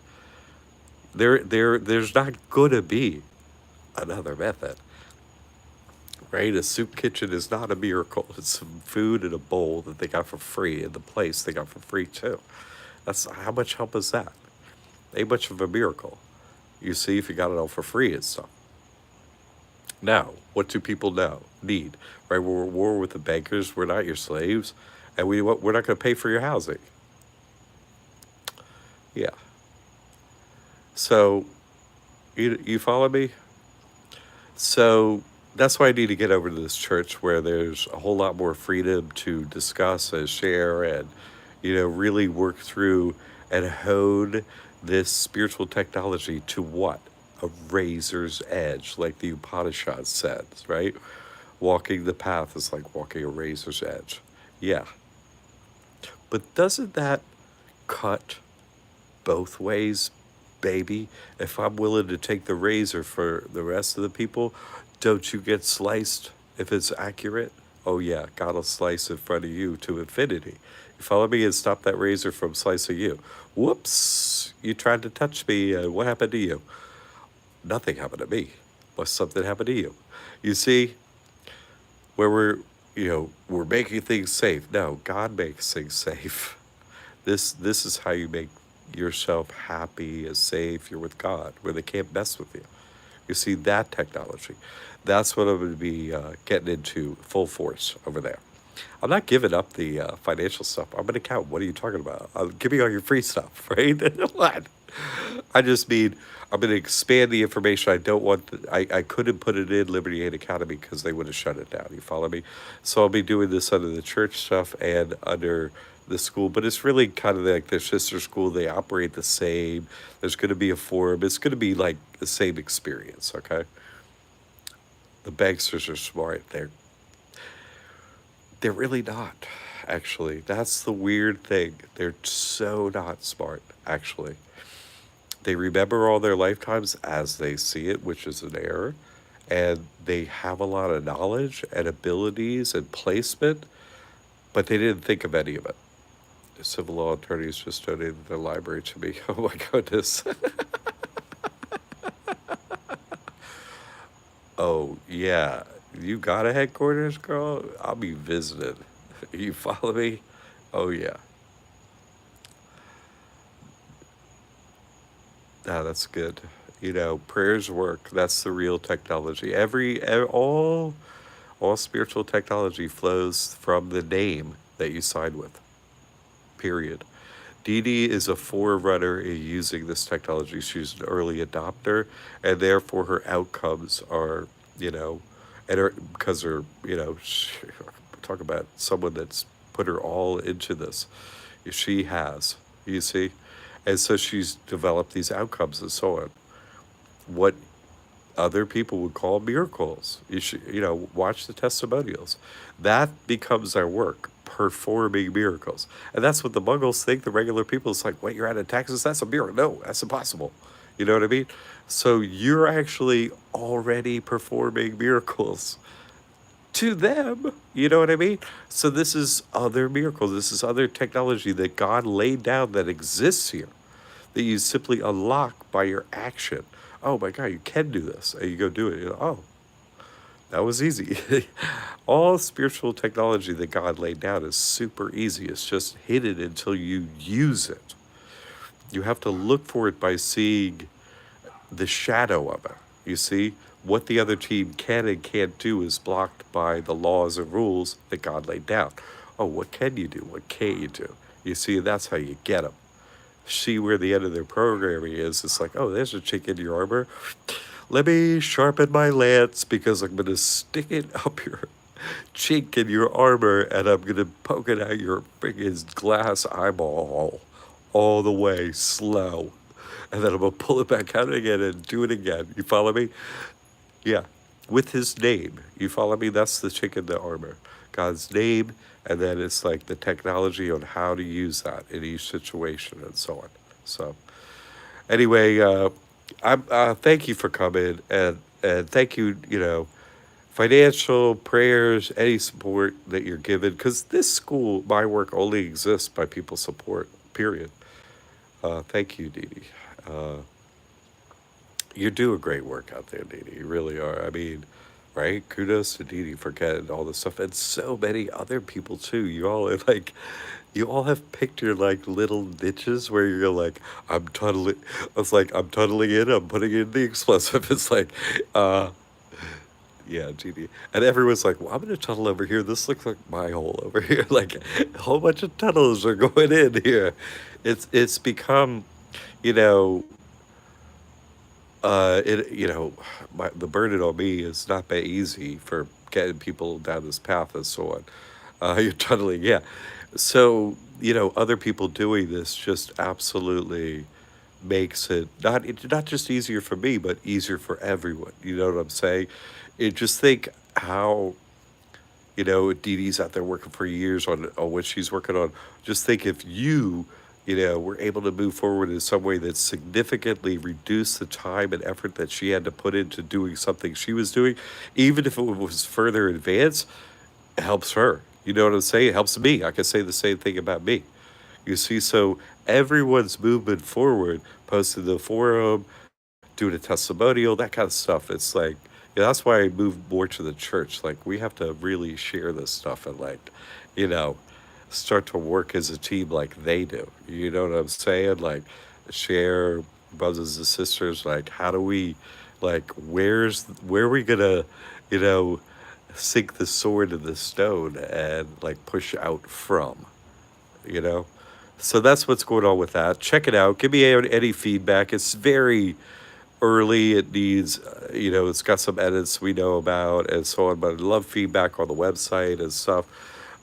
[SPEAKER 1] There's not gonna be another method, right? A soup kitchen is not a miracle. It's some food in a bowl that they got for free in the place they got for free too. That's how much help is that? Ain't much of a miracle. You see, if you got it all for free and stuff. Now, what do people need? Right? We're at war with the bankers. We're not your slaves, and we're not going to pay for your housing. Yeah. So, you follow me? So that's why I need to get over to this church where there's a whole lot more freedom to discuss and share and, really work through and hone this spiritual technology to what? A razor's edge, like the Upanishad says, right? Walking the path is like walking a razor's edge. Yeah. But doesn't that cut both ways, baby? If I'm willing to take the razor for the rest of the people, don't you get sliced if it's accurate? Oh yeah, God will slice in front of you to infinity. You follow me and stop that razor from slicing you. Whoops, you tried to touch me, and what happened to you? Nothing happened to me. But something happened to you. You see, where we're making things safe. No, God makes things safe. This is how you make yourself happy and safe. You're with God, where they can't mess with you. You see that technology. That's what I'm going to be getting into full force over there. I'm not giving up the financial stuff. I'm going to count. What are you talking about? Give me all your free stuff, right? What? I just mean I'm going to expand the information. I don't want. I couldn't put it in Liberty Aid Academy because they would have shut it down. You follow me? So I'll be doing this under the church stuff and under the school, but it's really kind of like their sister school. They operate the same. There's going to be a forum. It's going to be like the same experience. Okay. The banksters are smart. They're really not, actually. That's the weird thing. They're so not smart, actually. They remember all their lifetimes as they see it, which is an error. And they have a lot of knowledge and abilities and placement, but they didn't think of any of it. The civil law attorneys just donated their library to me. Oh my goodness. Oh, yeah. You got a headquarters, girl? I'll be visiting. You follow me? Oh, yeah. That's good. Prayers work. That's the real technology. All spiritual technology flows from the name that you sign with. Period. Dee Dee is a forerunner in using this technology. She's an early adopter, and therefore her outcomes are, and because her, talk about someone that's put her all into this. She has, you see, and so she's developed these outcomes and so on. What other people would call miracles. You should, watch the testimonials. That becomes our work, performing miracles. And that's what the Muggles think, the regular people. It's like, wait, you're out of Texas? That's a miracle. No, that's impossible. You know what I mean? So you're actually already performing miracles. to them. You know what I mean? So this is other miracle. This is other technology that God laid down that exists here that you simply unlock by your action. Oh my God, you can do this. And you go do it. You know, oh, that was easy. All spiritual technology that God laid down is super easy. It's just hidden until you use it. You have to look for it by seeing the shadow of it. You see, what the other team can and can't do is blocked by the laws and rules that God laid down. Oh, what can you do? What can't you do? You see, that's how you get them. See where the end of their programming is. It's like, oh, there's a chink in your armor. Let me sharpen my lance because I'm going to stick it up your chink in your armor and I'm going to poke it out your freaking glass eyeball all the way slow. And then I'm going to pull it back out again and do it again. You follow me? Yeah. With his name. You follow me? That's the chink in the armor. God's name. And then it's like the technology on how to use that in each situation and so on. So anyway, thank you for coming and thank you, financial prayers, any support that you're given, because this school, my work, only exists by people's support. Period. Thank you, Dee Dee. You're doing great work out there, Dee Dee. You really are. I mean, right? Kudos to Dee Dee for getting all this stuff, and so many other people too. You all are like, you all have picked your like little niches where you're like, I'm tunneling. It's like I'm tunneling in. I'm putting in the explosive. It's like, uh, yeah, GD. And everyone's like, well, I'm going to tunnel over here. This looks like my hole over here. Like a whole bunch of tunnels are going in here. It's become, you know, the burden on me is not that easy for getting people down this path and so on. You're tunneling, yeah. So, other people doing this just absolutely makes it not just easier for me, but easier for everyone. You know what I'm saying? It just think how Dee Dee's out there working for years on what she's working on. Just think if were able to move forward in some way that significantly reduced the time and effort that she had to put into doing something she was doing, even if it was further advanced, it helps her. You know what I'm saying? It helps me. I can say the same thing about me. You see, so everyone's movement forward, posting the forum, doing a testimonial, that kind of stuff. It's like, that's why I moved more to the church. Like, we have to really share this stuff and, like, you know, start to work as a team like they do. You know what I'm saying? Like, share brothers and sisters. Like, how do we, like, where are we gonna, you know, sink the sword in the stone and, like, push out from, you know? So that's what's going on with that. Check it out. Give me any feedback. It's very early. It needs, it's got some edits we know about and so on, but I'd love feedback on the website and stuff.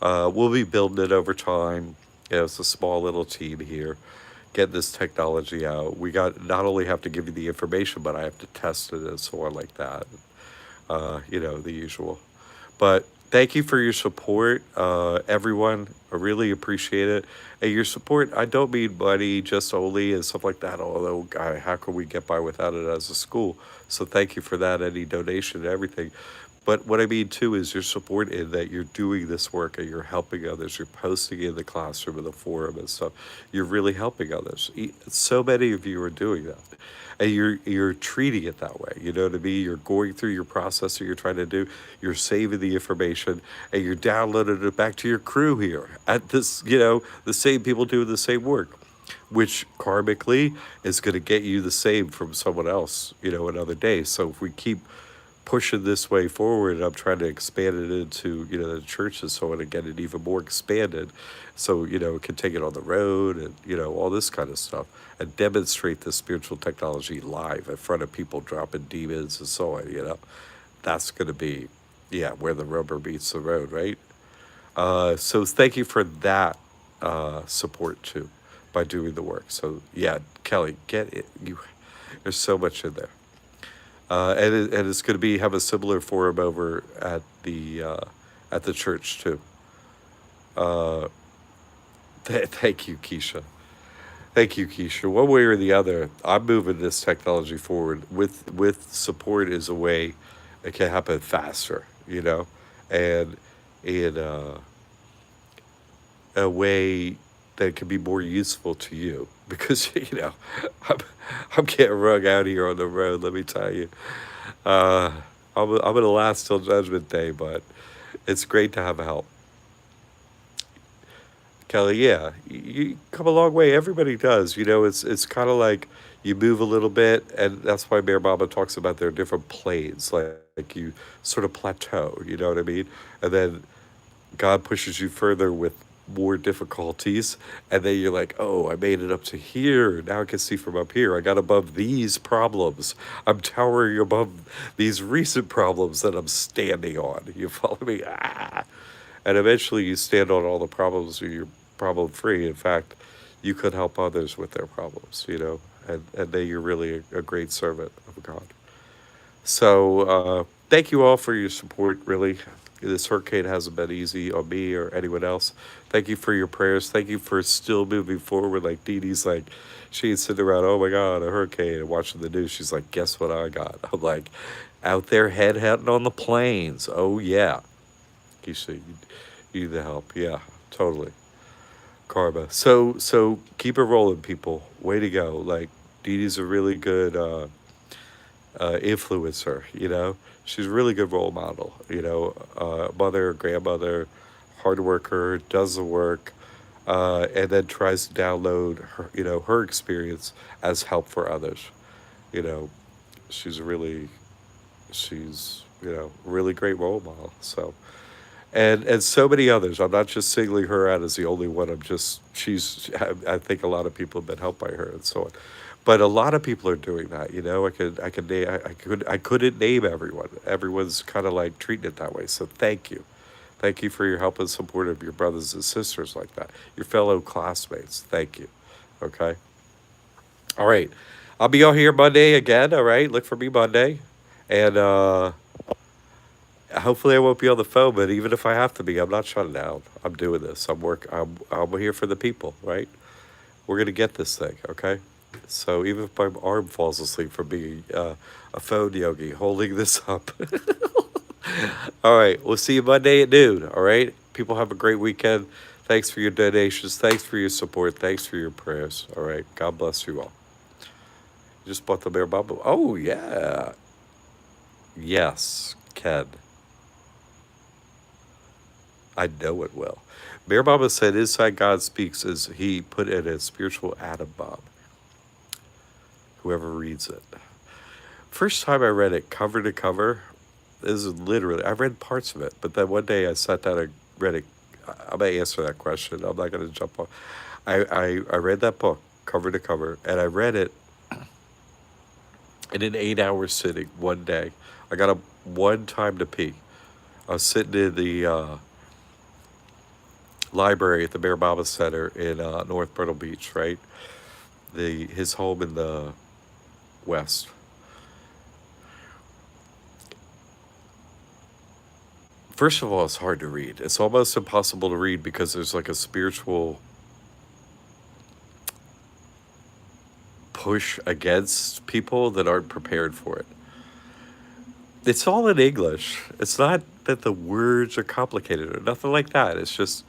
[SPEAKER 1] We'll be building it over time. It's a small little team here. Get this technology out. We got not only have to give you the information, but I have to test it and so on like that. The usual. But thank you for your support, everyone. I really appreciate it. And your support, I don't mean money just only and stuff like that, although, how can we get by without it as a school? So thank you for that, any donation and everything. But what I mean too is your support in that you're doing this work and you're helping others. You're posting in the classroom and the forum and stuff. You're really helping others. So many of you are doing that, and you're treating it that way. You know what I mean? You're going through your process that you're trying to do. You're saving the information and you're downloading it back to your crew here at this. The same people doing the same work, which karmically is going to get you the same from someone else. Another day. So if we keep pushing this way forward, and I'm trying to expand it into the churches so on and get it even more expanded, so it can take it on the road and all this kind of stuff and demonstrate the spiritual technology live in front of people dropping demons and so on. That's going to be where the rubber meets the road, right? So thank you for that support too by doing the work. So Kelly, get it. There's so much in there. And it's going to have a similar forum over at the church too. Thank you, Keisha. Thank you, Keisha. One way or the other, I'm moving this technology forward. With support is a way it can happen faster. and in a way that can be more useful to you. Because, I'm, I'm getting wrung out here on the road, let me tell you. Uh, I'm going to last till Judgment Day, but it's great to have help. Kelly, yeah, you come a long way. Everybody does. It's kind of like you move a little bit, and that's why Mayor Baba talks about there are different planes. Like you sort of plateau. You know what I mean? And then God pushes you further with more difficulties, and then you're like, oh, I made it up to here. Now I can see from up here. I got above these problems. I'm towering above these recent problems that I'm standing on. You follow me? Ah. And eventually you stand on all the problems, or you're problem free. In fact, you could help others with their problems, and then you're really a great servant of God. So thank you all for your support, really. This hurricane hasn't been easy on me or anyone else. Thank you for your prayers. Thank you for still moving forward. Like Dee Dee's like, she ain't sitting around, oh my God, a hurricane, and watching the news. She's like, guess what I got? I'm like, out there head hunting on the plains. Oh yeah. You see, you need the help. Yeah, totally. Karma. So keep it rolling, people. Way to go. Like Dee Dee's a really good influencer. She's a really good role model. Mother, grandmother, hard worker, does the work, and then tries to download her experience as help for others. You know, she's really great role model. So and so many others. I'm not just singling her out as the only one. I think a lot of people have been helped by her and so on. But a lot of people are doing that. I couldn't name everyone. Everyone's kind of like treating it that way. So thank you for your help and support of your brothers and sisters like that, your fellow classmates. Thank you. Okay. All right. I'll be out here Monday again. All right. Look for me Monday, and hopefully I won't be on the phone, but even if I have to be, I'm not shutting down. I'm doing this. I'm here for the people, right? We're gonna get this thing, okay? So even if my arm falls asleep from being a phone yogi holding this up. All right, we'll see you Monday at noon. All right, people have a great weekend. Thanks for your donations. Thanks for your support. Thanks for your prayers. All right, God bless you all. Just bought the bear bubble. Oh yeah, yes, Ken. I know it will. Mayor Baba said, inside God speaks as he put in a spiritual atom bomb. Whoever reads it. First time I read it cover to cover, this is literally, I read parts of it, but then one day I sat down and read it. I'm going to answer that question. I'm not going to jump on. I read that book cover to cover, and I read it in an 8-hour sitting one day. I got up one time to pee. I was sitting in the library at the Mayor Baba Center in North Myrtle Beach, right? His home in the West. First of all, it's hard to read. It's almost impossible to read because there's like a spiritual push against people that aren't prepared for it. It's all in English. It's not that the words are complicated or nothing like that. It's just,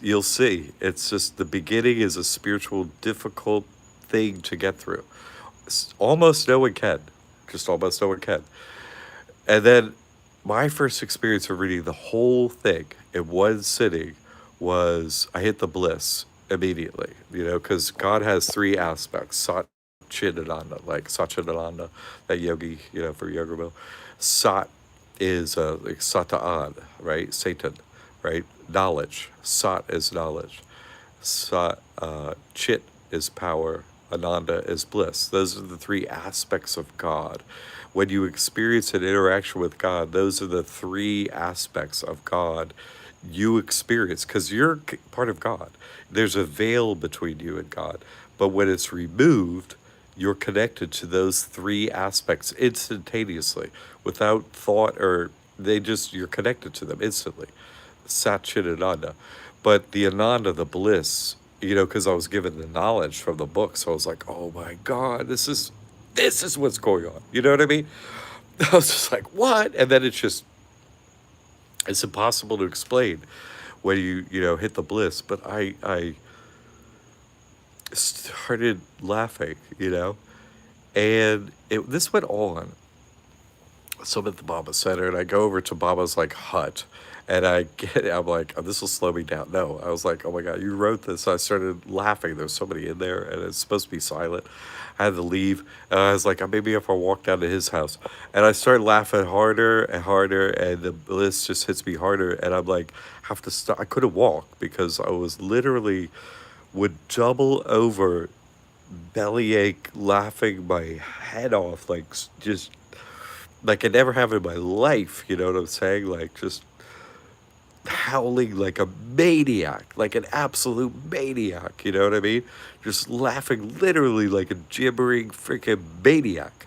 [SPEAKER 1] you'll see. It's just the beginning is a spiritual, difficult thing to get through. Almost no one can. Just almost no one can. And then my first experience of reading the whole thing in one sitting was I hit the bliss immediately, because God has three aspects. Sat, Chit, Ananda, like Satchitananda, that yogi, for Yoga Bill. Sat is like Sata'an, right? Satan, right? Knowledge. Sat is knowledge. Chit is power. Ananda is bliss. Those are the three aspects of God. When you experience an interaction with God, those are the three aspects of God you experience because you're part of God. There's a veil between you and God. But when it's removed, you're connected to those three aspects instantaneously without thought you're connected to them instantly. Sat Chit Ananda. But the Ananda, the bliss, because I was given the knowledge from the book, so I was like, oh my God, this is what's going on. You know what I mean? I was just like, what? And then it's just It's impossible to explain when you know, hit the bliss. But I started laughing, you know, and this went on. So I'm at the Baba Center, and I go over to Baba's like hut, and I'm like, oh, this will slow me down. No, I was like, oh my God, you wrote this. I started laughing. There's somebody in there, and it's supposed to be silent. I had to leave. And I was like, maybe if I walk down to his house, and I started laughing harder and harder, and the bliss just hits me harder, and I'm like, have to stop. I couldn't walk because I was literally would double over, bellyache, laughing my head off, like just like I never have in my life. You know what I'm saying? Like just howling like a maniac, like an absolute maniac. You know what I mean? Just laughing literally like a gibbering freaking maniac.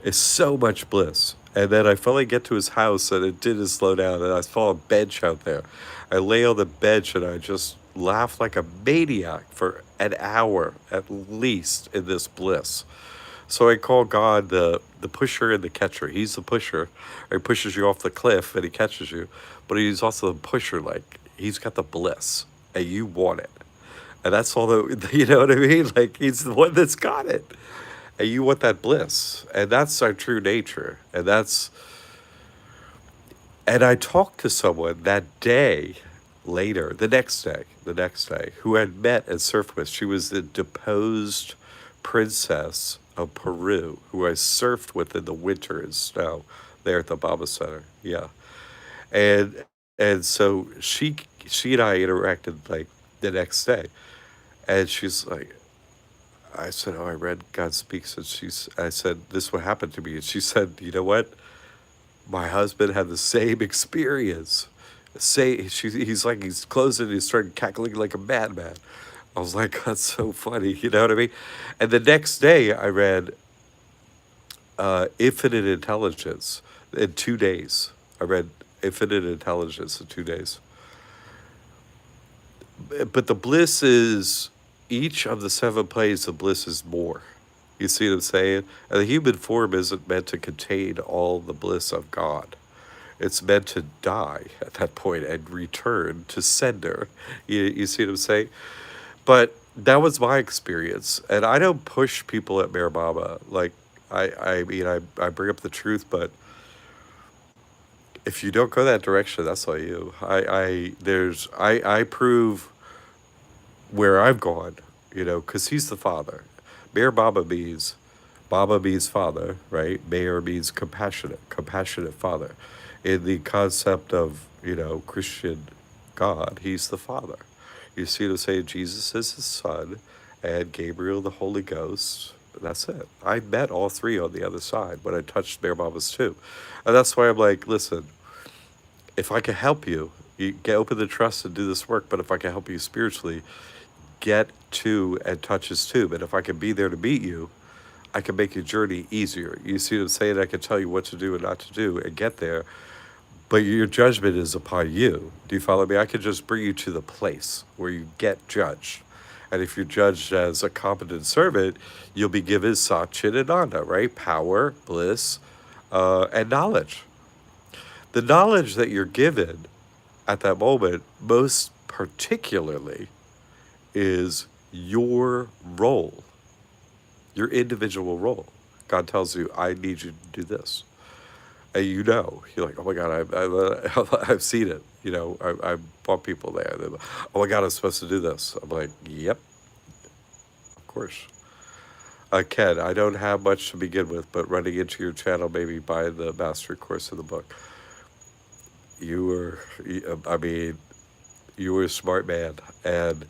[SPEAKER 1] It's so much bliss. And then I finally get to his house, and it didn't slow down, and I saw a bench out there. I lay on the bench, and I just laughed like a maniac for an hour at least in this bliss. So I call God the pusher and the catcher. He's the pusher. He pushes you off the cliff and he catches you. But he's also the pusher, like he's got the bliss and you want it. And that's all the you know what I mean? Like he's the one that's got it. And you want that bliss. And that's our true nature. And I talked to someone that day later, the next day, who had met and surfed with. She was the deposed princess of Peru, who I surfed with in the winter and snow there at the Baba Center. Yeah. And and so she and I interacted like the next day. And she's like, I said, oh, I read God Speaks. And I said, this what happened to me. And she said, you know what? My husband had the same experience. He's like, he's closing, he started cackling like a madman. I was like, that's so funny, you know what I mean? And the next day, I read Infinite Intelligence in 2 days. I read Infinite Intelligence in 2 days. But the bliss is, each of the seven planes of bliss is more. You see what I'm saying? And the human form isn't meant to contain all the bliss of God. It's meant to die at that point and return to sender. You see what I'm saying? But that was my experience. And I don't push people at Bear Baba. Like, I mean, I bring up the truth, but if you don't go that direction, that's all you. I prove where I've gone, you know, because he's the father. Bear Baba means father, right? Mayor means compassionate father. In the concept of, you know, Christian God, he's the father. You see what I'm saying? Jesus is his son, and Gabriel the Holy Ghost. That's it. I met all three on the other side when I touched Bear Baba's too. And that's why I'm like, listen, if I can help you, you get open the trust and do this work, but if I can help you spiritually, get to and touch his tube. And if I can be there to meet you, I can make your journey easier. You see what I'm saying? I can tell you what to do and not to do and get there. But your judgment is upon you. Do you follow me? I could just bring you to the place where you get judged. And if you're judged as a competent servant, you'll be given Satchit and Ananda, right? Power, bliss, and knowledge. The knowledge that you're given at that moment, most particularly, is your role, your individual role. God tells you, I need you to do this. And you know, you're like, oh my God, I've seen it. You know, I've brought people there. They're like, oh my God, I'm supposed to do this. I'm like, yep, of course. Ken, I don't have much to begin with, but running into your channel, maybe buy the mastery course of the book. I mean, you were a smart man. And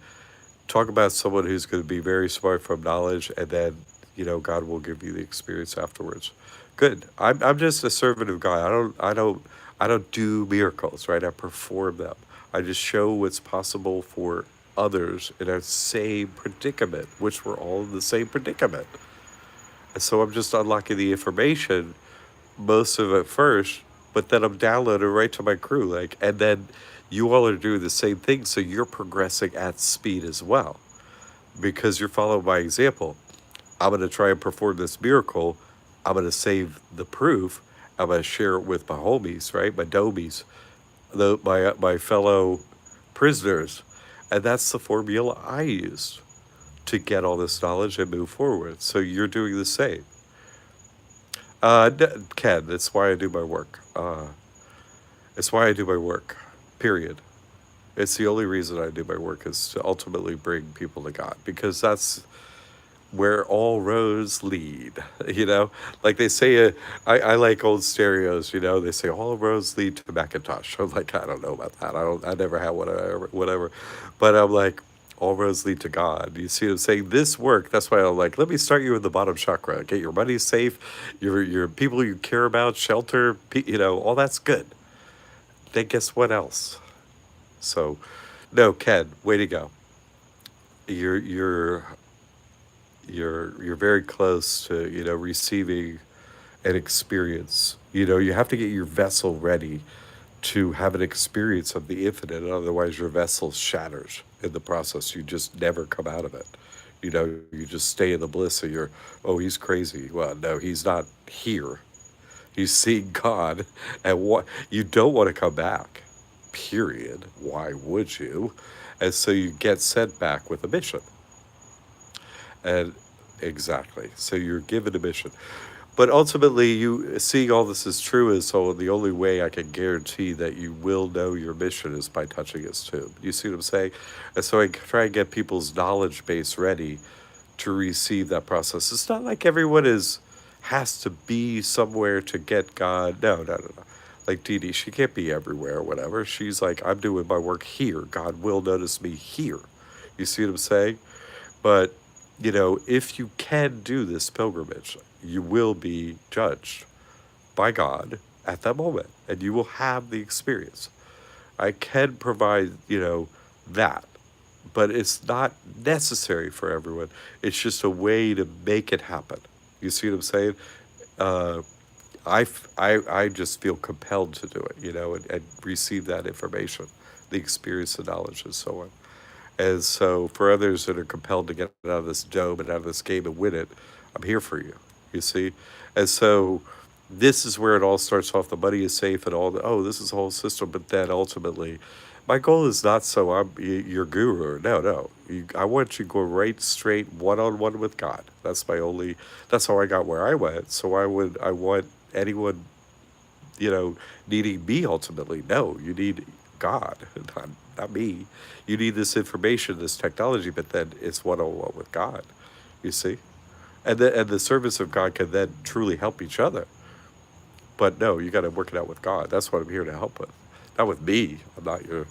[SPEAKER 1] talk about someone who's going to be very smart from knowledge, and then, you know, God will give you the experience afterwards. Good. I'm just a servant of God. I don't do miracles, right? I perform them. I just show what's possible for others in a same predicament, which we're all in the same predicament. And so I'm just unlocking the information, most of it first, but then I'm downloading right to my crew. Like, and then you all are doing the same thing, so you're progressing at speed as well. Because you're following my example. I'm gonna try and perform this miracle. I'm gonna save the proof. I'm gonna share it with my homies, right? My domies. my fellow prisoners, and that's the formula I used to get all this knowledge and move forward. So you're doing the same. Ken, that's why I do my work. It's why I do my work. Period. It's the only reason I do my work is to ultimately bring people to God because that's where all roads lead. You know, like they say, I like old stereos. You know, they say all roads lead to Macintosh. I'm like, I don't know about that. I never had whatever, but I'm like, all roads lead to God. You see what I'm saying? This work. That's why I'm like, let me start you in the bottom chakra. Get your money safe, your people you care about, shelter. You know, all that's good. Then guess what else? So, no, Ken, way to go. You're you're you're very close to receiving an experience. You have to get your vessel ready to have an experience of the infinite, otherwise your vessel shatters in the process. You just never come out of it. You just stay in the bliss of your, oh, he's crazy. Well, no, he's not here. He's seeing God, and what you don't want to come back. Period. Why would you? And so you get sent back with a mission. And exactly. So you're given a mission. But ultimately, you seeing all this is true is so the only way I can guarantee that you will know your mission is by touching his tomb. You see what I'm saying? And so I try and get people's knowledge base ready to receive that process. It's not like everyone has to be somewhere to get God. No, no, no, no. Like Dee Dee, she can't be everywhere or whatever. She's like, I'm doing my work here. God will notice me here. You see what I'm saying? But, if you can do this pilgrimage, you will be judged by God at that moment and you will have the experience. I can provide, that, but it's not necessary for everyone. It's just a way to make it happen. You see what I'm saying? Uh, I just feel compelled to do it, and receive that information, the experience, the knowledge, and so on. And so for others that are compelled to get out of this dome and out of this game and win it, I'm here for you. You see? And so this is where it all starts off. The money is safe and all oh, this is the whole system. But then ultimately, my goal is not so I'm your guru. No, no. I want you to go right straight one-on-one with God. That's how I got where I went. So I want anyone needing me ultimately. No, you need God, not me. You need this information, this technology, but then it's one on one with God. You see, and the service of God can then truly help each other. But no, you got to work it out with God. That's what I'm here to help with, not with me. I'm not your,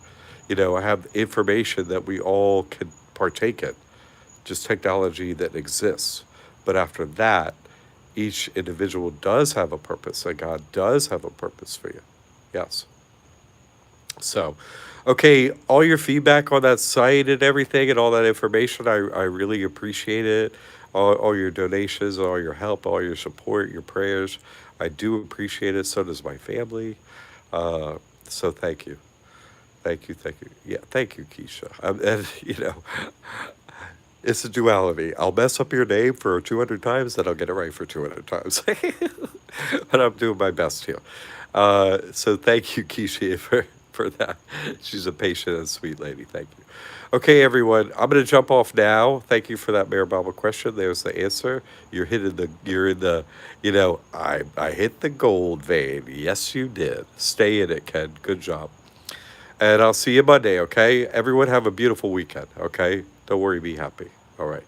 [SPEAKER 1] I have information that we all can partake in, just technology that exists. But after that, each individual does have a purpose, and God does have a purpose for you. Yes. So, okay, all your feedback on that site and everything and all that information, I really appreciate it. All your donations, all your help, all your support, your prayers. I do appreciate it. So does my family. So thank you. Thank you. Thank you. Yeah, thank you, Keisha. And, it's a duality. I'll mess up your name for 200 times, then I'll get it right for 200 times. But I'm doing my best here. So thank you, Keisha, for that. She's a patient and sweet lady. Thank you. Okay, everyone, I'm going to jump off now. Thank you for that Maribama question. There's the answer. You're in the, I hit the gold vein. Yes, you did. Stay in it, Ken. Good job. And I'll see you Monday, okay? Everyone have a beautiful weekend, okay? Don't worry, be happy. All right.